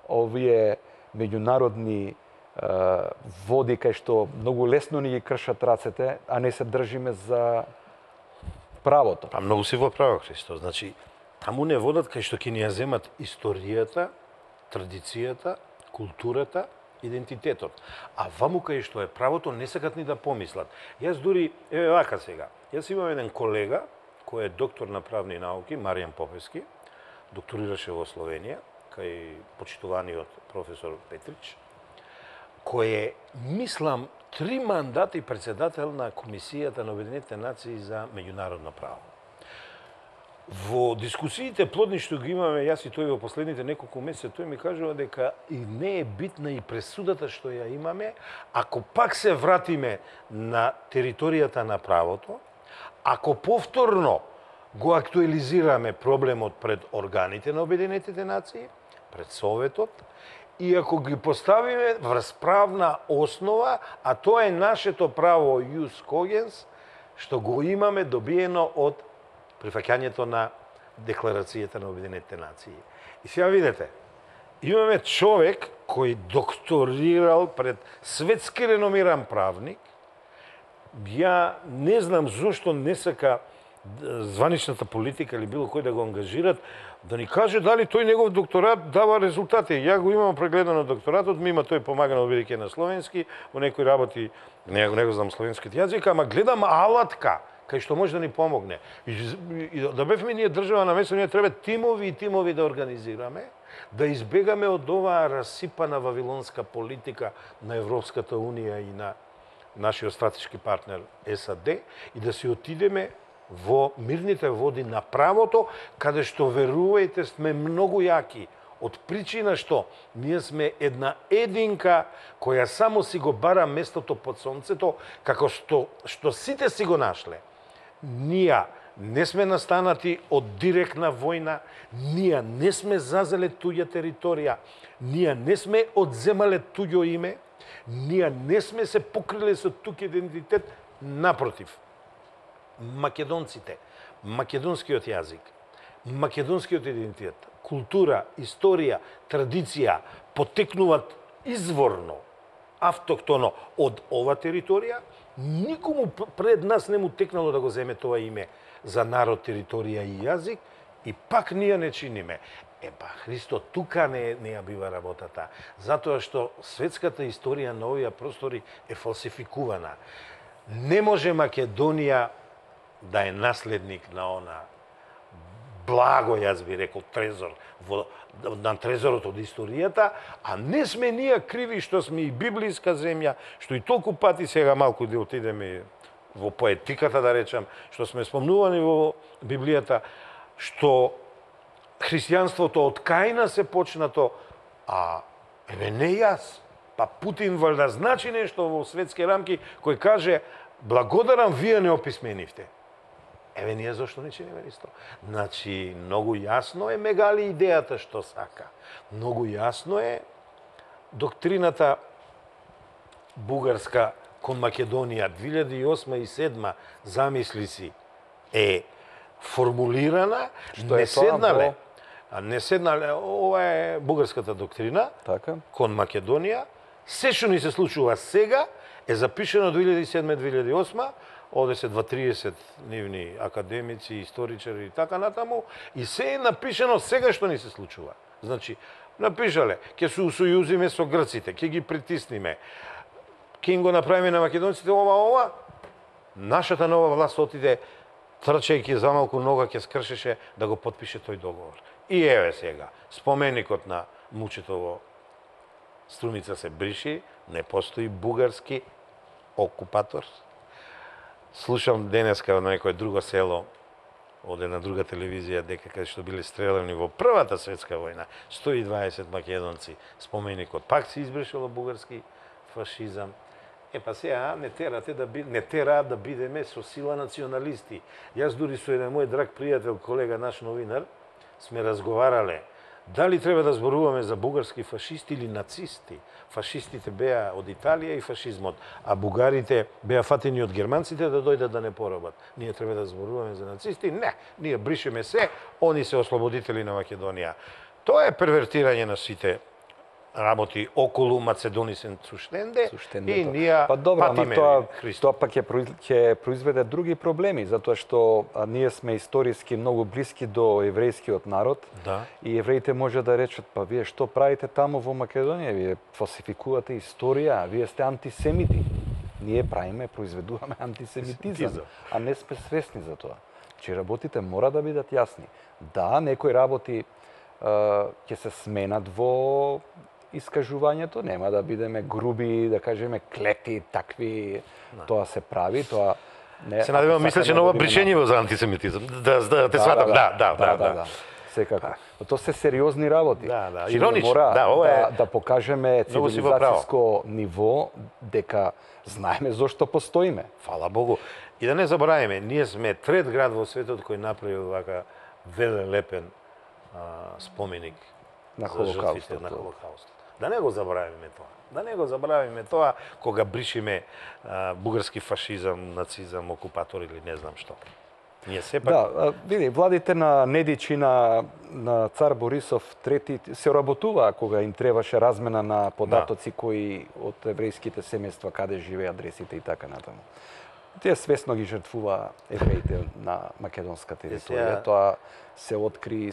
овие меѓународни води кај што многу лесно ни ги кршат рацете, а не се држиме за правото. Па многу си во право, Христо. Значи, таму не водат кај што ќе ни ја земат историјата, традицијата, културата, идентитетот. А ваму кај што е правото, не сакат ни да помислат. Јас дури, еве вака сега, јас имам еден колега кој е доктор на правни науки, Маријан Попевски, докторираше во Словенија, кај почитуваниот професор Петрич, кој е, мислам, 3 мандати председател на Комисијата на Обединетите нации за меѓународно право. Во дискусиите плодни што ги имаме, јас и тој во последните неколку месеци, тој ми кажува дека и не е битна и пресудата што ја имаме, ако пак се вратиме на територијата на правото, ако повторно го актуализираме проблемот пред органите на Обединетите нации, пред Советот, и ако ги поставиме врз правна основа, а тоа е нашето право ius cogens, што го имаме добиено од прифаќањето на Декларацијата на Обединетите нации. И сега видите, имаме човек кој докторирал пред светски реномиран правник. Ја не знам зошто не сака званичната политика или било кој да го ангажират, да ни каже дали тој негов докторат дава резултати. Ја го имам прегледано докторатот, мима тој помагано бидејќи на словенски, во некои работи не го знам словенскиот јазик, ама гледам алатка кај што може да ни помогне. И да бевме ние држава на место, ние треба тимови и тимови да организираме, да избегаме од оваа расипана вавилонска политика на Европската Унија и на нашиот стратешки партнер САД и да си отидеме во мирните води на правото, каде што, верувајте, сме многу јаки. Од причина што ние сме една единка која само си го бара местото под сонцето, како што сите си го нашле. Ние не сме настанати од директна војна, ние не сме зазеле туѓа територија, ние не сме одземале туѓо име, ние не сме се покриле со туѓ идентитет, напротив. Македонците, македонскиот јазик, македонскиот идентитет, култура, историја, традиција потекнуваат изворно автохтоно од ова територија, никому пред нас не му текнало да го земе тоа име за народ, територија и јазик, и пак ние не чиниме. Христо, тука не ја бива работата, затоа што светската историја на овие простори е фалсификувана. Не може Македонија да е наследник на она благо, јас би рекол, трезор, на трезорот од историјата, а не сме ние криви што сме и библиска земја, што и толку пати сега малку да отидеме во поетиката, да речам, што сме спомнувани во Библијата, што христијанството од Каина се почнато, а еве не јас, па Путин валда значи нешто во светски рамки, кој каже, благодарам, вие не описменивте. Еве ние зошто не чиниме исто. Значи, многу јасно е Мегали идејата што сака. Многу јасно е доктрината бугарска кон Македонија 2008 и 2007 замисли си е формулирана, Што не е седнале. Не седнале, ова е бугарската доктрина Така. кон Македонија. Се што ни се случува сега е запишено 2007-2008, оде се 2-30 нивни академици, историчари и така натаму, и се е напишено сега што ни се случува. Значи, напишале, ќе се усојузиме со грците, ќе ги притисниме, ќе им го направиме на македонците ова, нашата нова власт отиде, трчајќи за малку нога ќе скршеше да го потпише тој договор. И еве сега, споменикот на мучето во Струмица се бриши, не постои бугарски окупатор. Слушам денеска на некој друго село, од една друга телевизија, дека каде што биле стрелани во првата светска војна, 120 македонци, споменикот пак се избришало бугарски фашизам. Па сега не тераат да бидеме со сила националисти. Јас дури со еден мој драг пријател, колега наш новинар, сме разговарале дали треба да зборуваме за бугарски фашисти или нацисти. Фашистите беа од Италија и фашизмот, а бугарите беа фатени од германците да дојдат да не поробат. Ние треба да зборуваме за нацисти? Не, ние бришеме се, они се ослободители на Македонија. Тоа е первертирање на сите работи околу Macedonisen Zustände и ние па добро, патиме тоа пак ќе произведе други проблеми, затоа што ние сме историски многу блиски до еврејскиот народ, да. И евреите може да речат, па вие што правите таму во Македонија, вие фалсификувате историја, вие сте антисемити. Ние правиме, произведуваме антисемитизам, а не сме свесни за тоа. Че работите мора да бидат јасни. Да, некои работи ќе се сменат во искажувањето, нема да бидеме груби, да кажеме клети, такви, тоа се прави, тоа не. Се надевам, мисля, че нова бришење за антисемитизам. Да те сватам. Да. Секако. Тоа се сериозни работи. Да. Иронично. Мора ова е да покажеме цивилизацијско ниво дека знаеме зошто постоиме. Фала Богу. И да не забораваме, ние сме трет град во светот кој направи вака велелепен споменик на Холокаустот. Да не го заборавиме тоа. Да не го заборавиме тоа кога бришиме бугарски фашизам, нацизам, окупатор или не знам што. Ние сепак... Да, види, владите на Недич и на цар Борисов III се работуваа кога им требаше размена на податоци кои од еврејските семејства каде живеат, адресите и така натаму. Тие свесно ги жртвуваа евреите на македонска територија. Тоа се откри,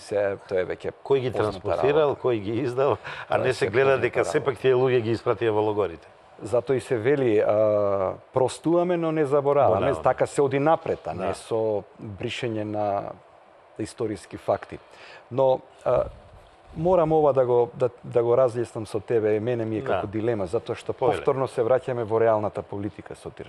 тоа е веќе кој ги транспортирал, кој ги издал, а не се гледа дека сепак тие луѓе ги испратија во логорите. Затоа и се вели простуваме, но не забораваме. Така се оди напред, а не со бришење на историски факти. Но морам ова да го разјаснам со тебе, мене ми е како дилема, затоа што повторно се враќаме во реалната политика, Сотир.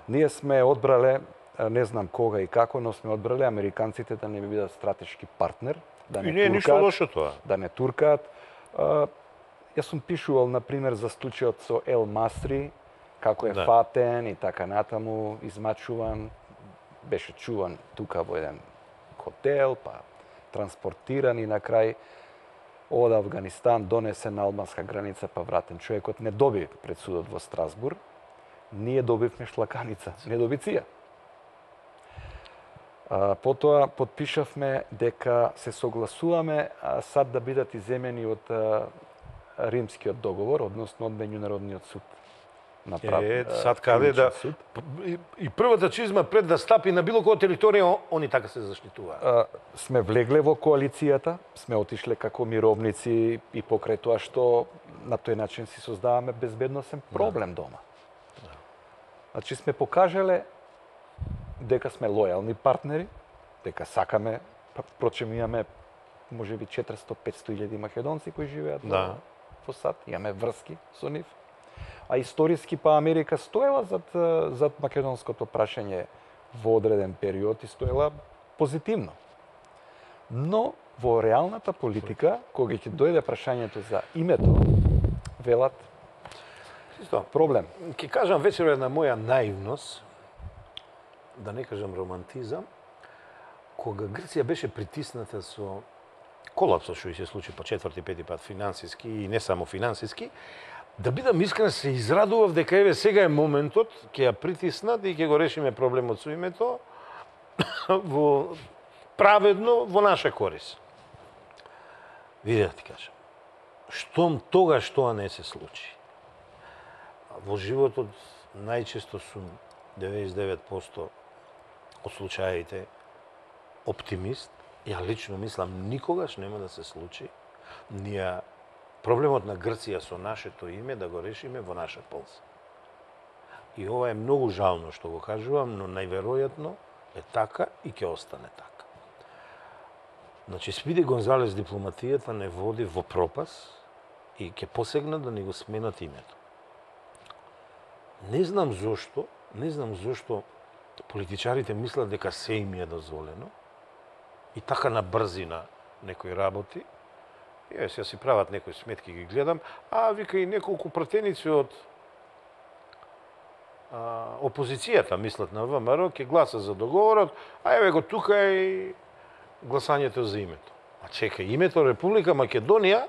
Ние сме одбрале, не знам кога и како, но сме одбрале американците да не бидат стратешки партнер, да не туркаат, да не туркаат. Јас сум пишувал, например, за случајот со Ел Масри, како е фатен и така натаму, измачуван, беше чуван тука во еден хотел, па транспортиран и на крај од Авганистан донесен на албанска граница, па вратен. Човекот не доби пред судот во Страсбур, ние добивме шлаканица, не доби ција. Потоа подпишавме дека се согласуваме САД да бидат иземени од Римскиот договор, односно од Меѓународниот суд. Сад каде да и првата чизма пред да стапи на било која територија, они така се заштитуваат. Сме влегле во коалицијата, сме отишле како мировници и покрај тоа што на тој начин си создаваме безбедносен проблем дома. Значи сме покажале дека сме лојални партнери, дека сакаме, впрочем имаме можеби 400-500 илјади македонци кои живеат во САД, имаме врски со нив. А историски па Америка стоела зад македонското прашање во одреден период и стоела позитивно. Но во реалната политика, кога ќе дојде прашањето за името, велат проблем. Ќе кажам вечер една моја наивност, да не кажам романтизам, кога Грција беше притисната со колапсот што се случи по четврти, пети пат финансиски и не само финансиски, да бидам искрен, се израдував дека еве сега е моментот, ќе ја притиснат и ќе го решиме проблемот со името во праведно во наша корис. Види да ти кажам, штом тогаш тоа не се случи. Во животот најчесто сум 99% од случаите оптимист. Ја лично мислам никогаш нема да се случи. Ние проблемот на Грција со нашето име да го решиме во наша полза. И ова е многу жално што го кажувам, но најверојатно е така и ќе остане така. Значи, Спиди Гонзалес дипломатијата не води во пропас и ќе посегнат да ни го сменат името. Не знам зошто политичарите мислат дека се им е дозволено и така на брзина некои работи. Ја си прават некои сметки, ги гледам, вика и неколку пратеници од опозицијата, мислат на ВМРО, ќе гласа за договорот, еве го тука и гласањето за името. Чекај, името Република Македонија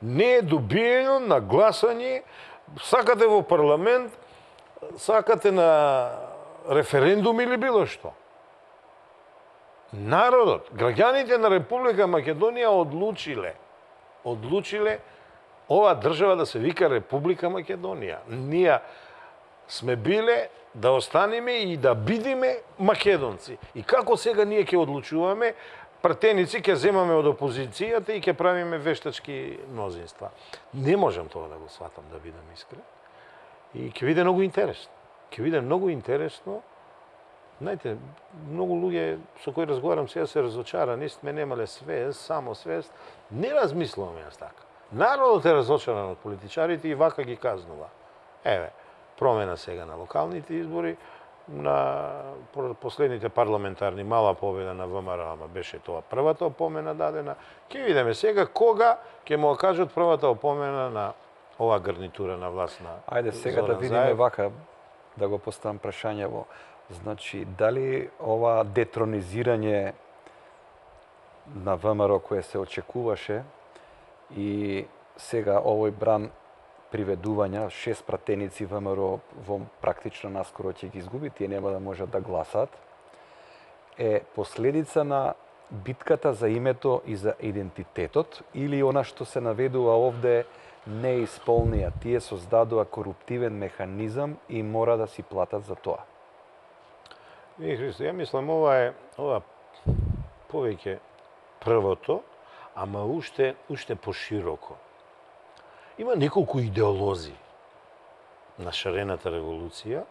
не е добиено на гласање, сакате во парламент, сакате на референдум или било што. Народот, граѓаните на Република Македонија одлучиле ова држава да се вика Република Македонија. Ние сме биле да останеме и да бидиме македонци. И како сега ние ќе одлучуваме, пратеници ќе земаме од опозицијата и ќе правиме вештачки мнозинства. Не можам тоа да го сватам, да бидам искрен. И ќе биде многу интересно. Знаете, многу луѓе со кои разговарам сега се разочарани, сме немале свест, само свест. Не размислуваме јас така. Народот е разочаран од политичарите и вака ги казнува. Еве, промена сега на локалните избори, на последните парламентарни мала победа на ВМРО, ама беше тоа првата опомена дадена. Ќе видиме сега кога ќе му кажат првата опомена на ова гарнитура на власт на Ајде сега да видиме вака, да го поставам прашањево. Значи, дали ова детронизирање на ВМРО кое се очекуваше и сега овој бран приведувања, 6 пратеници ВМРО во практично наскоро ќе ги изгуби, тие нема да можат да гласат, е последица на битката за името и за идентитетот или она што се наведува овде не исполнија. Тие создадува коруптивен механизам и мора да си платат за тоа. Христо, ја мислам ова повеќе првото, ама уште пошироко. Има неколку идеолози на шарената револуција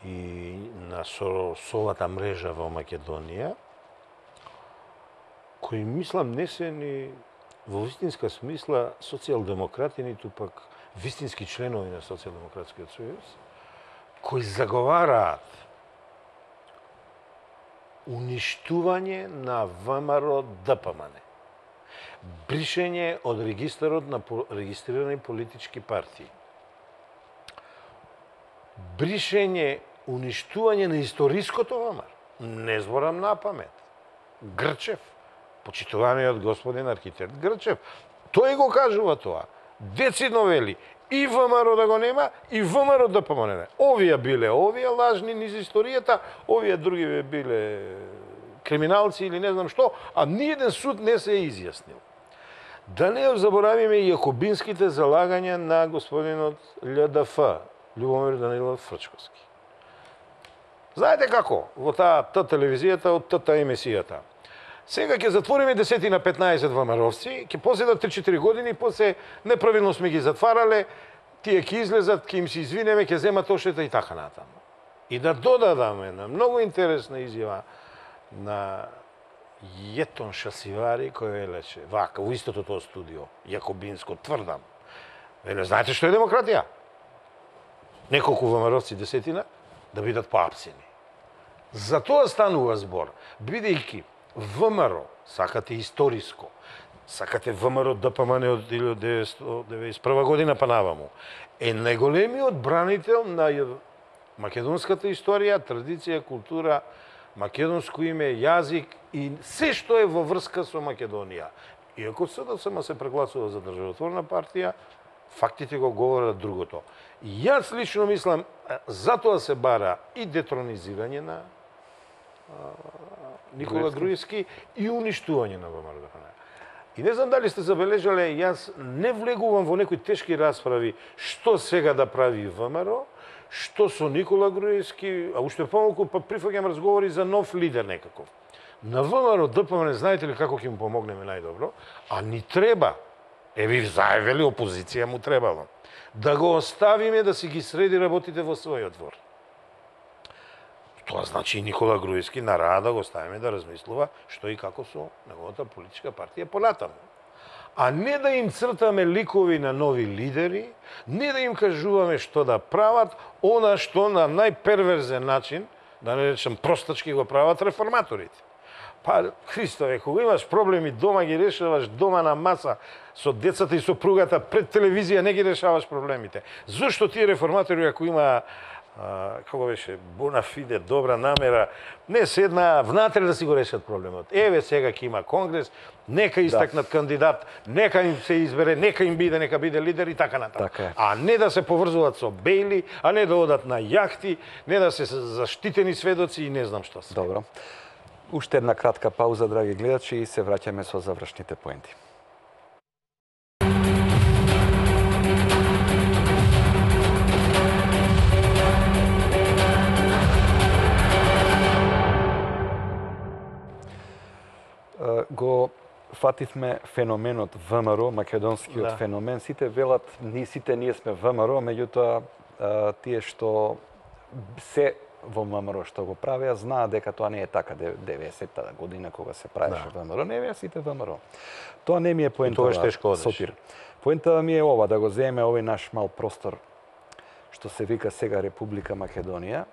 и на совата мрежа во Македонија, кои мислам не се ни во вистинска смисла социјалдемократи, ниту пак вистински членови на Социјалдемократскиот сојуз, кои заговараат уништување на ВМРО ДПМН, бришење од регистарот на регистрирани политички партии, бришење, уништување на историското ВМРО. Не зборам на памет. Грчев, почитуваниот господин архитект Грчев, тој го кажува тоа. Децидно вели, и ВМРО да го нема, и ВМРО да помогне. Овие биле лажни низ историјата, овие други биле криминалци или не знам што, а ниеден суд не се изјаснил. Да не заборавиме и јакобинските залагања на господинот ЛДФ, Љубомир Данилов Фрчковски. Знаете како? Во таа телевизијата, од таа емисијата. Сега ќе затвориме 10 на 15 ВМРО-вци, ќе поседат 3-4 години, после неправилно сме ги затварале, тие ќе излезат, ќе им се извинеме, ќе земат оштета и така натаму. И да додадаме на многу интересна изјава на Јетон Шасивари, кој велеше, вака, во истото тоа студио, Јакобинско, тврдам. Веле, знаете што е демократија? Неколку ВМРО-вци, 10 да бидат поапсени. За тоа станува збор, бидејќи ВМРО, сакате историско, сакате ВМРО ДПМН од 1991 година па наваму, е најголемиот бранител на македонската историја, традиција, култура, македонско име, јазик и се што е во врска со Македонија. Иако СДСМ се прегласува за државотворна партија, фактите го говорат другото. И јас лично мислам, затоа се бара и детронизирање на Никола Груевски и уништување на ВМРО. И не знам дали сте забележале, јас не влегувам во некои тешки расправи што сега да прави ВМРО, што со Никола Груевски, а уште помалку па прифаќам разговори за нов лидер некаков. На ВМРО ДПМН знаете ли како ќе му помогнеме најдобро? А ни треба, ви заевели опозиција му требало, да го оставиме да си ги среди работите во својот двор. Тоа значи и Никола Груевски на рада го ставиме да размислува што и како со неговата политичка партија понатаму. А не да им цртаме ликови на нови лидери, не да им кажуваме што да прават, она што на најперверзен начин, да не речем простачки, го прават реформаторите. Па, Христове, кога имаш проблеми дома, ги решаваш дома на маса со децата и сопругата, пред телевизија не ги решаваш проблемите. Зошто тие реформатори, ако има како беше, bona fide, добра намера, не седна внатре да си го решат проблемот. Еве сега ќе има конгрес, нека истакнат кандидат, нека им се избере, нека биде лидер и така натаму. А не да се поврзуваат со бејли, а не да одат на јахти, не да се заштитени сведоци и не знам што се. Добро. Уште една кратка пауза, драги гледачи, и се враќаме со завршните поенти. Го фативме феноменот ВМРО, македонскиот феномен. Сите велат, сите ние сме ВМРО, меѓутоа тие што се во ВМРО што го правеа, знаат дека тоа не е така 90-та година кога се правеше ВМРО, не беа сите ВМРО. Тоа не ми е поентава, Сотир. Поентава ми е ова, да го земеме овој наш мал простор, што се вика сега Република Македонија.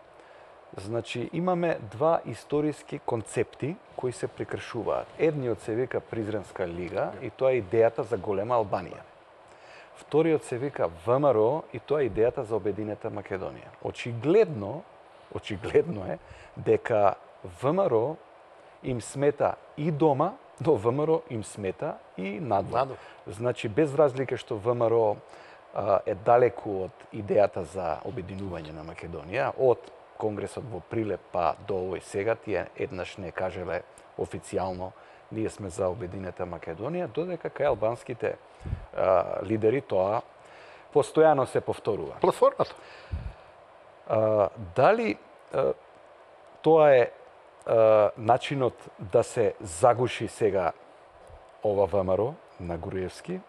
Значи, имаме два историски концепти кои се прекршуваат. Едниот се вика Призренска лига и тоа е идејата за голема Албанија. Вториот се вика ВМРО и тоа е идејата за обединета Македонија. Очигледно е дека ВМРО им смета и дома, но ВМРО им смета и надвор. Значи, без разлика што ВМРО е далеку од идејата за обединување на Македонија, од Конгресот во Прилеп па до овој сега, тие еднаш не кажеле официјално ние сме за обединета Македонија, додека кај албанските лидери тоа постојано се повторува. Платформата. Дали тоа е начинот да се загуши сега ова ВМРО на Груевски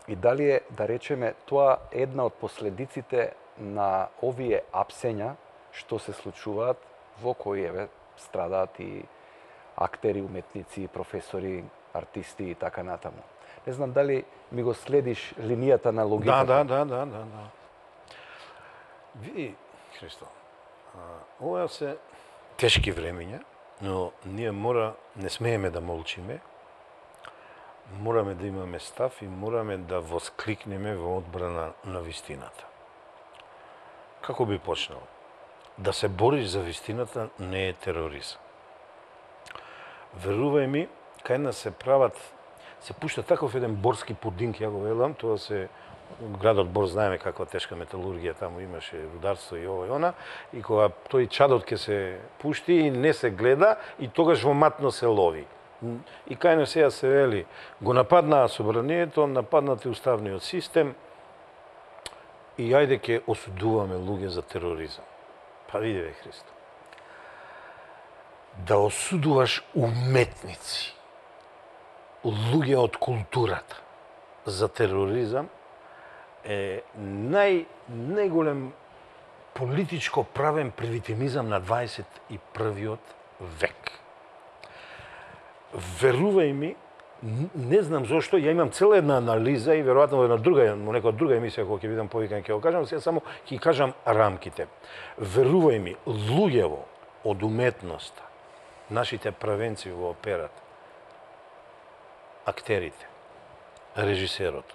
и дали е, да речеме, тоа една од последиците на овие апсења што се случуваат, во кои страдаат и актери, уметници, професори, артисти и така натаму. Не знам дали ми го следиш линијата на логиката. Да. Види, Христо, ова се тешки времења, но ние не смееме да молчиме, мораме да имаме став и мораме да воскликнеме во одбрана на вистината. Како би почнал? Да се бориш за вистината не е тероризам. Верувај ми, кај нас се прават, се пушта таков еден борски пудинг, ја го велам, тоа се градот Бор, знаеме каква тешка металургија таму имаше, рударство и ова и она, и кога тој чадот ќе се пушти и не се гледа, и тогаш во матно се лови. И кај нас сега се вели, го нападнаа собранието, нападнат и уставниот систем, и ајде ќе осудуваме луѓе за тероризам. Па види бе, Христо. Да осудуваш уметници, луѓе од културата за тероризам е најголем политичко правен привитимизам на 21. век. Верувај ми, не знам зошто, ја имам цела една анализа и веројатно во некоја друга емисија кога ќе видам повикан ќе го кажам, сега само ќе кажам рамките. Верувај ми, луѓево од уметноста, нашите правенци во операта, актерите, режисерот,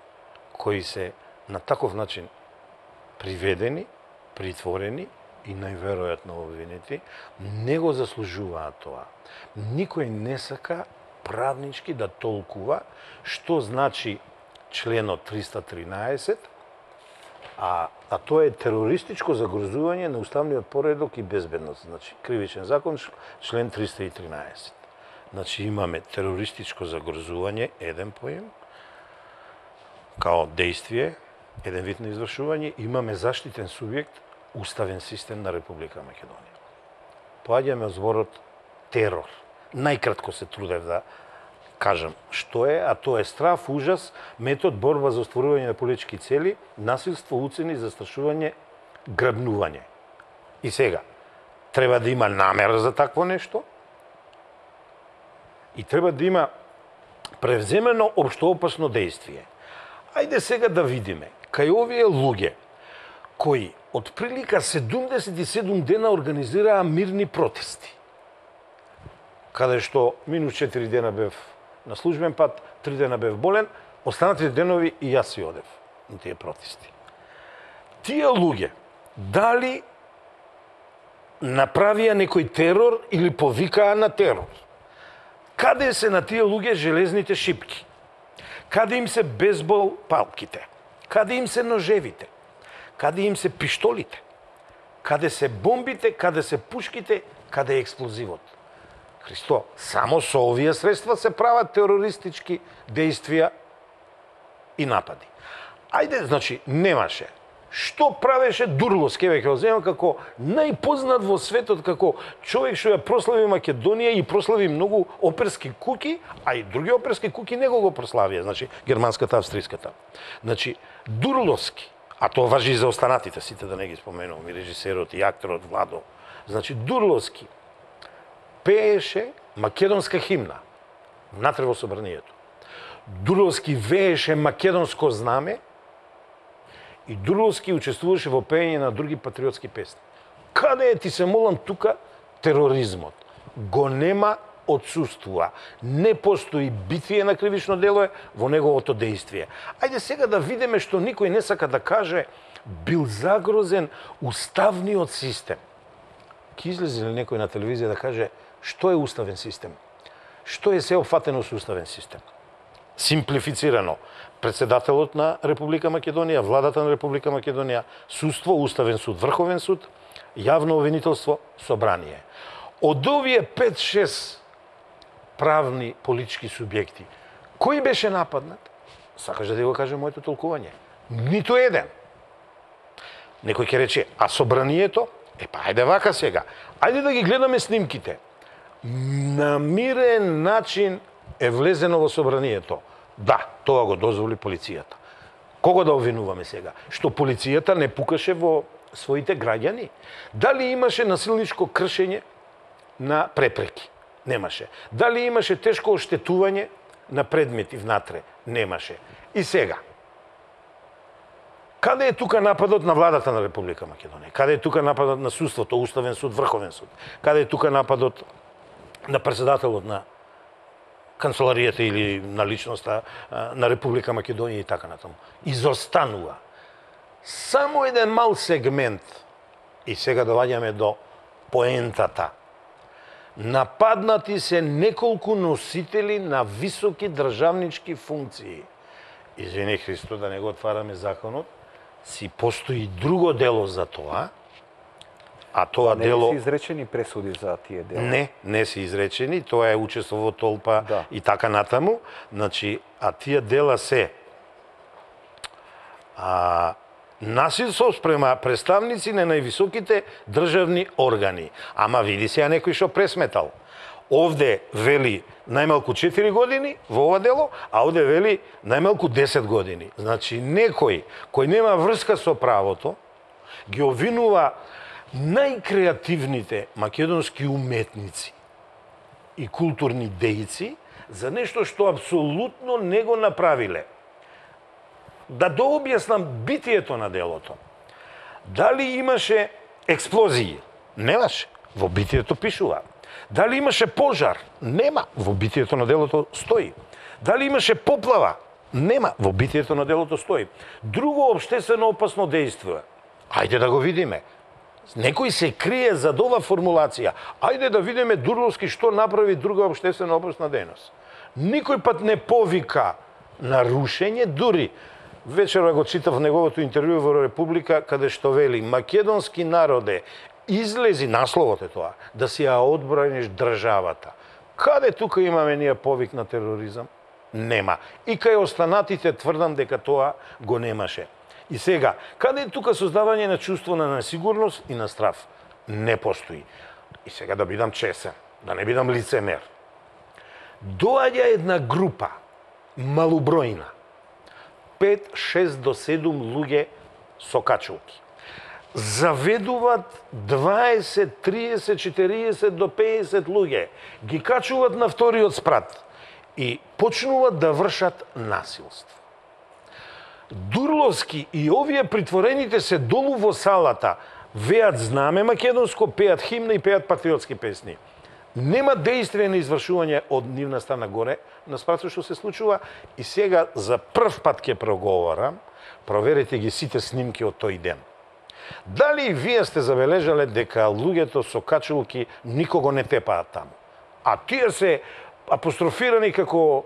кои се на таков начин приведени, притворени и најверојатно обвинети, не го заслужуваат тоа. Никој не сака правнички да толкува што значи членот 313, а тоа е терористичко загрозување на уставниот поредок и безбедност. Значи, кривичен закон, член 313. Значи, имаме терористичко загрозување, еден поем, као действие, еден вид на извршување, имаме заштитен субјект, уставен систем на Република Македонија. Поаѓаме зборот терор. Најкратко се трудев да кажам што е, а тоа е страф, ужас, метод, борба за остварување на политички цели, насилство, уцени, застрашување, грабнување. И сега, треба да има намера за такво нешто и треба да има превземено општоопасно действие. Ајде сега да видиме, кај овие луѓе кои од прилика 77 дена организираа мирни протести, каде што минус 4 дена бев на службен пат, 3 дена бев болен, останатите денови и јас си одев на тие протести. Тие луѓе, дали направија некој терор или повикаа на терор? Каде се на тие луѓе железните шипки? Каде им се бейсбол палките? Каде им се ножевите? Каде им се пиштолите? Каде се бомбите? Каде се пушките? Каде е експлозивот? Христо, само со овие средства се прават терористички действија и напади. Ајде, значи, немаше. Што правеше Дурловски, ќе го земам како најпознат во светот, како човек што ја прослави Македонија и прослави многу оперски куки, а и други оперски куки него го прославија, значи германската, австриската. Значи, Дурловски, а тоа важи и за останатите, сите да не ги споменувам, и режисерот, и акторот Владо. Значи, Дурловски пееше македонска химна внатре во собранието. Дурловски вееше македонско знаме и Дурловски учествуваше во пеење на други патриотски песни. Каде е, ти се молам, тука тероризмот? Го нема, отсуствува. Не постои битие на кривично дело во неговото действие. Ајде сега да видиме што никој не сака да каже, бил загрозен уставниот систем. Ке излезе ли некој на телевизија да каже што е уставен систем? Што е се опфатено со уставен систем? Симплифицирано, председателот на Република Македонија, владата на Република Македонија, судство, уставен суд, врховен суд, јавно обвинителство, собрание. Од овие 5-6 правни политички субјекти, кој беше нападнат? Сакаш да го кажем моето толкување? Ниту еден. Некој ќе рече, а собранието? Па ајде вака сега. Ајде да ги гледаме снимките. На мирен начин е влезено во собранието. Да, тоа го дозволи полицијата. Кого да обвинуваме сега? Што полицијата не пукаше во своите граѓани? Дали имаше насилничко кршење на препреки? Немаше. Дали имаше тешко оштетување на предмети внатре? Немаше. И сега, каде е тука нападот на владата на Република Македонија? Каде е тука нападот на судството, уставен суд, врховен суд? Каде е тука нападот на председателот на канцеларијата или на личноста на Република Македонија и така натаму? Изостанува. Само еден мал сегмент, и сега доаѓаме до поентата. Нападнати се неколку носители на високи државнички функции. Извини, Христо, да не го отвараме законот, си постои друго дело за тоа, а тоа дело... Не се изречени пресуди за тие дела? Не се изречени, тоа е учество во толпа и така натаму. Значи, а тие дела се насилство спрема представници на највисоките државни органи. Ама види сега некој што пресметал. Овде вели најмалку 4 години во ова дело, а овде вели најмалку 10 години. Значи, некој кој нема врска со правото, ги обвинува најкреативните македонски уметници и културни дејци за нешто што апсолутно не го направиле. Да дообјаснам битието на делото. Дали имаше експлозии? Немаше. Во битието пишува. Дали имаше пожар? Нема. Во битието на делото стои. Дали имаше поплава? Нема. Во битието на делото стои. Друго општествено опасно дејство. Ајде да го видиме. Некој се крие за ова формулација. Ајде да видиме Дурловски што направи друга општествено опасна дејност. Никој пат не повика на рушење, дури вечера го читав неговото интервју во Република, каде што вели македонски народе излези, насловот е тоа, да си ја одбраниш државата. Каде тука имаме ние повик на тероризам? Нема. И кај останатите тврдам дека тоа го немаше. И сега, каде е тука создавање на чувство на несигурност и на страв? Не постои. И сега да бидам чесен, да не бидам лицемер. Доаѓа една група, малобројна, 5, 6 до 7 луѓе со качулки. Заведуваат 20, 30, 40 до 50 луѓе. Ги качуваат на вториот спрат и почнуваат да вршат насилство. Дурловски и овие притворените се долу во салата, веат знаме македонско, пеат химна и пеат патриотски песни. Нема дејствие на извршување од нивна страна горе, на спрато што се случува, и сега за прв пат ќе проговорам, проверете ги сите снимки од тој ден. Дали вие сте забележале дека луѓето со качулки никого не тепаат таму? А тие се апострофирани како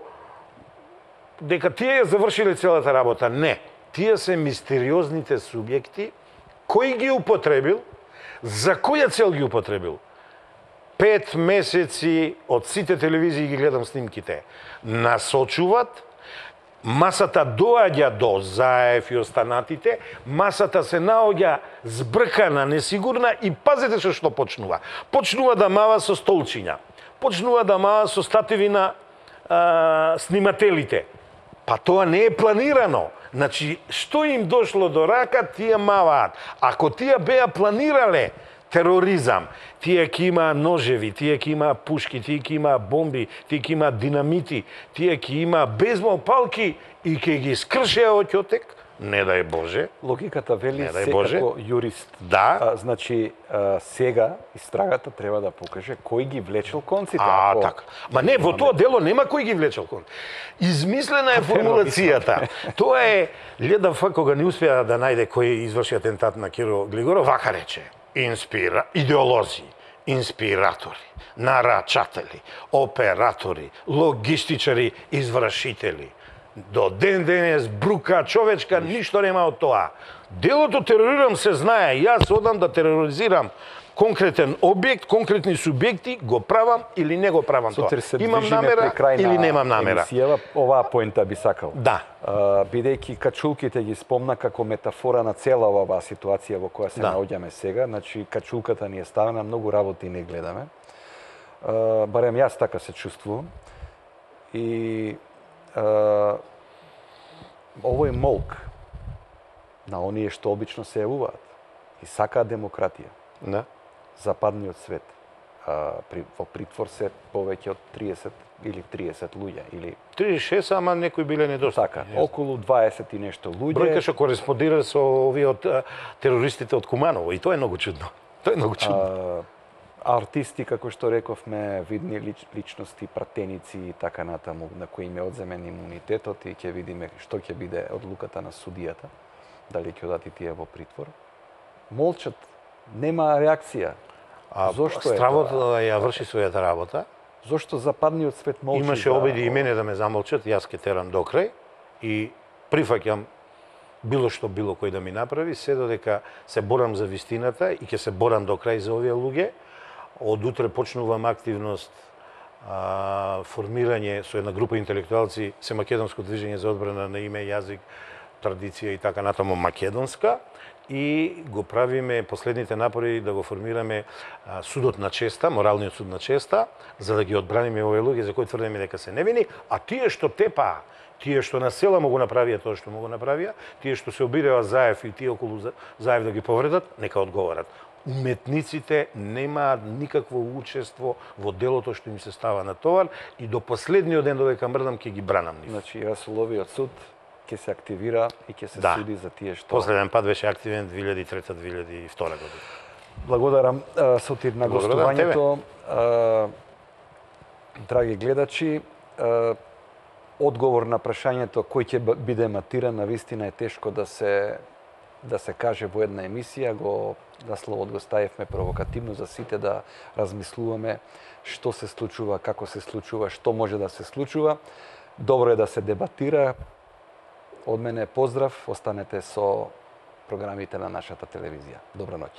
дека тие ја завршиле целата работа. Не. Тие се мистериозните субјекти, кој ги употребил, за која цел ги употребил. 5 месеци од сите телевизии ги гледам снимките. Насочуват, масата доаѓа до Заев и останатите, масата се наоѓа збркана, несигурна и пазете што почнува. Почнува да мава со столчиња. Почнува да мава со стативи на снимателите. Па тоа не е планирано. Значи, што им дошло до рака, тие маваат. Ако тие беа планирале тероризам, тие ќе има ножеви, тие ќе има пушки, тие ќе има бомби, тие ќе има динамити, тие ќе има безмол палки и ќе ги скршеа оќотек, не дај Боже. Логиката вели секако юрист. Да. Значи, сега истрагата треба да покаже кој ги влечел конците. Така. Ма не, во тоа дело нема кој ги влечел конците. Измислена е формулацијата. Тоа е Леда Ф, кога не успеа да најде кој изврши атентат на Киро Глигоров, вака рече: идеолози, инспиратори, нарачатели, оператори, логистичари, извршители. До ден денес брука човечка, ништо нема од тоа. Делото терорирам се знае, јас одам да тероризирам конкретен објект, конкретни субјекти, го правам или не го правам тоа. Имам намера или немам намера. Емисијава, оваа поинта би сакал. Да. Бидејќи качулките ги спомна како метафора на цела оваа ситуација во која се наоѓаме сега, значи качулката ни е ставена, многу работи не гледаме. Барем јас така се чувствувам. И овој молк на оние што обично се јавуваат и сакаат демократија. Да. Западниот свет. Во притвор се повеќе од 30 или 30 луѓе или 36, ама некои биле недостатни. Така, околу 20 и нешто луѓе. Бројка што кореспондира со овие од терористите од Куманово, и тоа е многу чудно. Тоа е многу чудно. Артисти, како што рековме, видни личности, пратеници и така натаму, на кои им е одземен имунитетот, и ќе видиме што ќе биде одлуката на судијата, дали ќе одат и тие во притвор. Молчат, нема реакција. Зошто стравот да ја врши својата работа? Зошто западниот свет молчи? Имаше обиди и мене да ме замолчат, јас ке терам до крај и прифаќам било што било кој да ми направи, се додека се борам за вистината и ќе се борам до крај за овие луѓе. Од утре почнувам активност, формирање со една група интелектуалци, се македонско движење за одбрана на име, јазик, традиција и така натаму македонска, и го правиме последните напори да го формираме судот на честа, моралниот суд на честа, за да ги одбраниме овие луѓе за кои тврдиме дека се невини, а тие што тепаа, тие што на села му го направија тоа што му го направија, тие што се обираа Заев и тие околу Заев да ги повредат, нека одговорат. Уметниците немаат никакво учество во делото што им се става на товар и до последниот ден додека мрдам ќе ги бранам нив. Значи, Расуловиот суд ќе се активира и ќе се суди за тие што... Последен пат беше активен 2003-2002 година. Благодарам, Сотир, на гостувањето. Драги гледачи, одговор на прашањето кој ќе биде матиран на вистина е тешко да се каже во една емисија. Насловот го ставивме провокативно за сите да размислуваме што се случува, како се случува, што може да се случува. Добро е да се дебатира. Од мене поздрав, останете со програмите на нашата телевизија. Добра ноќ.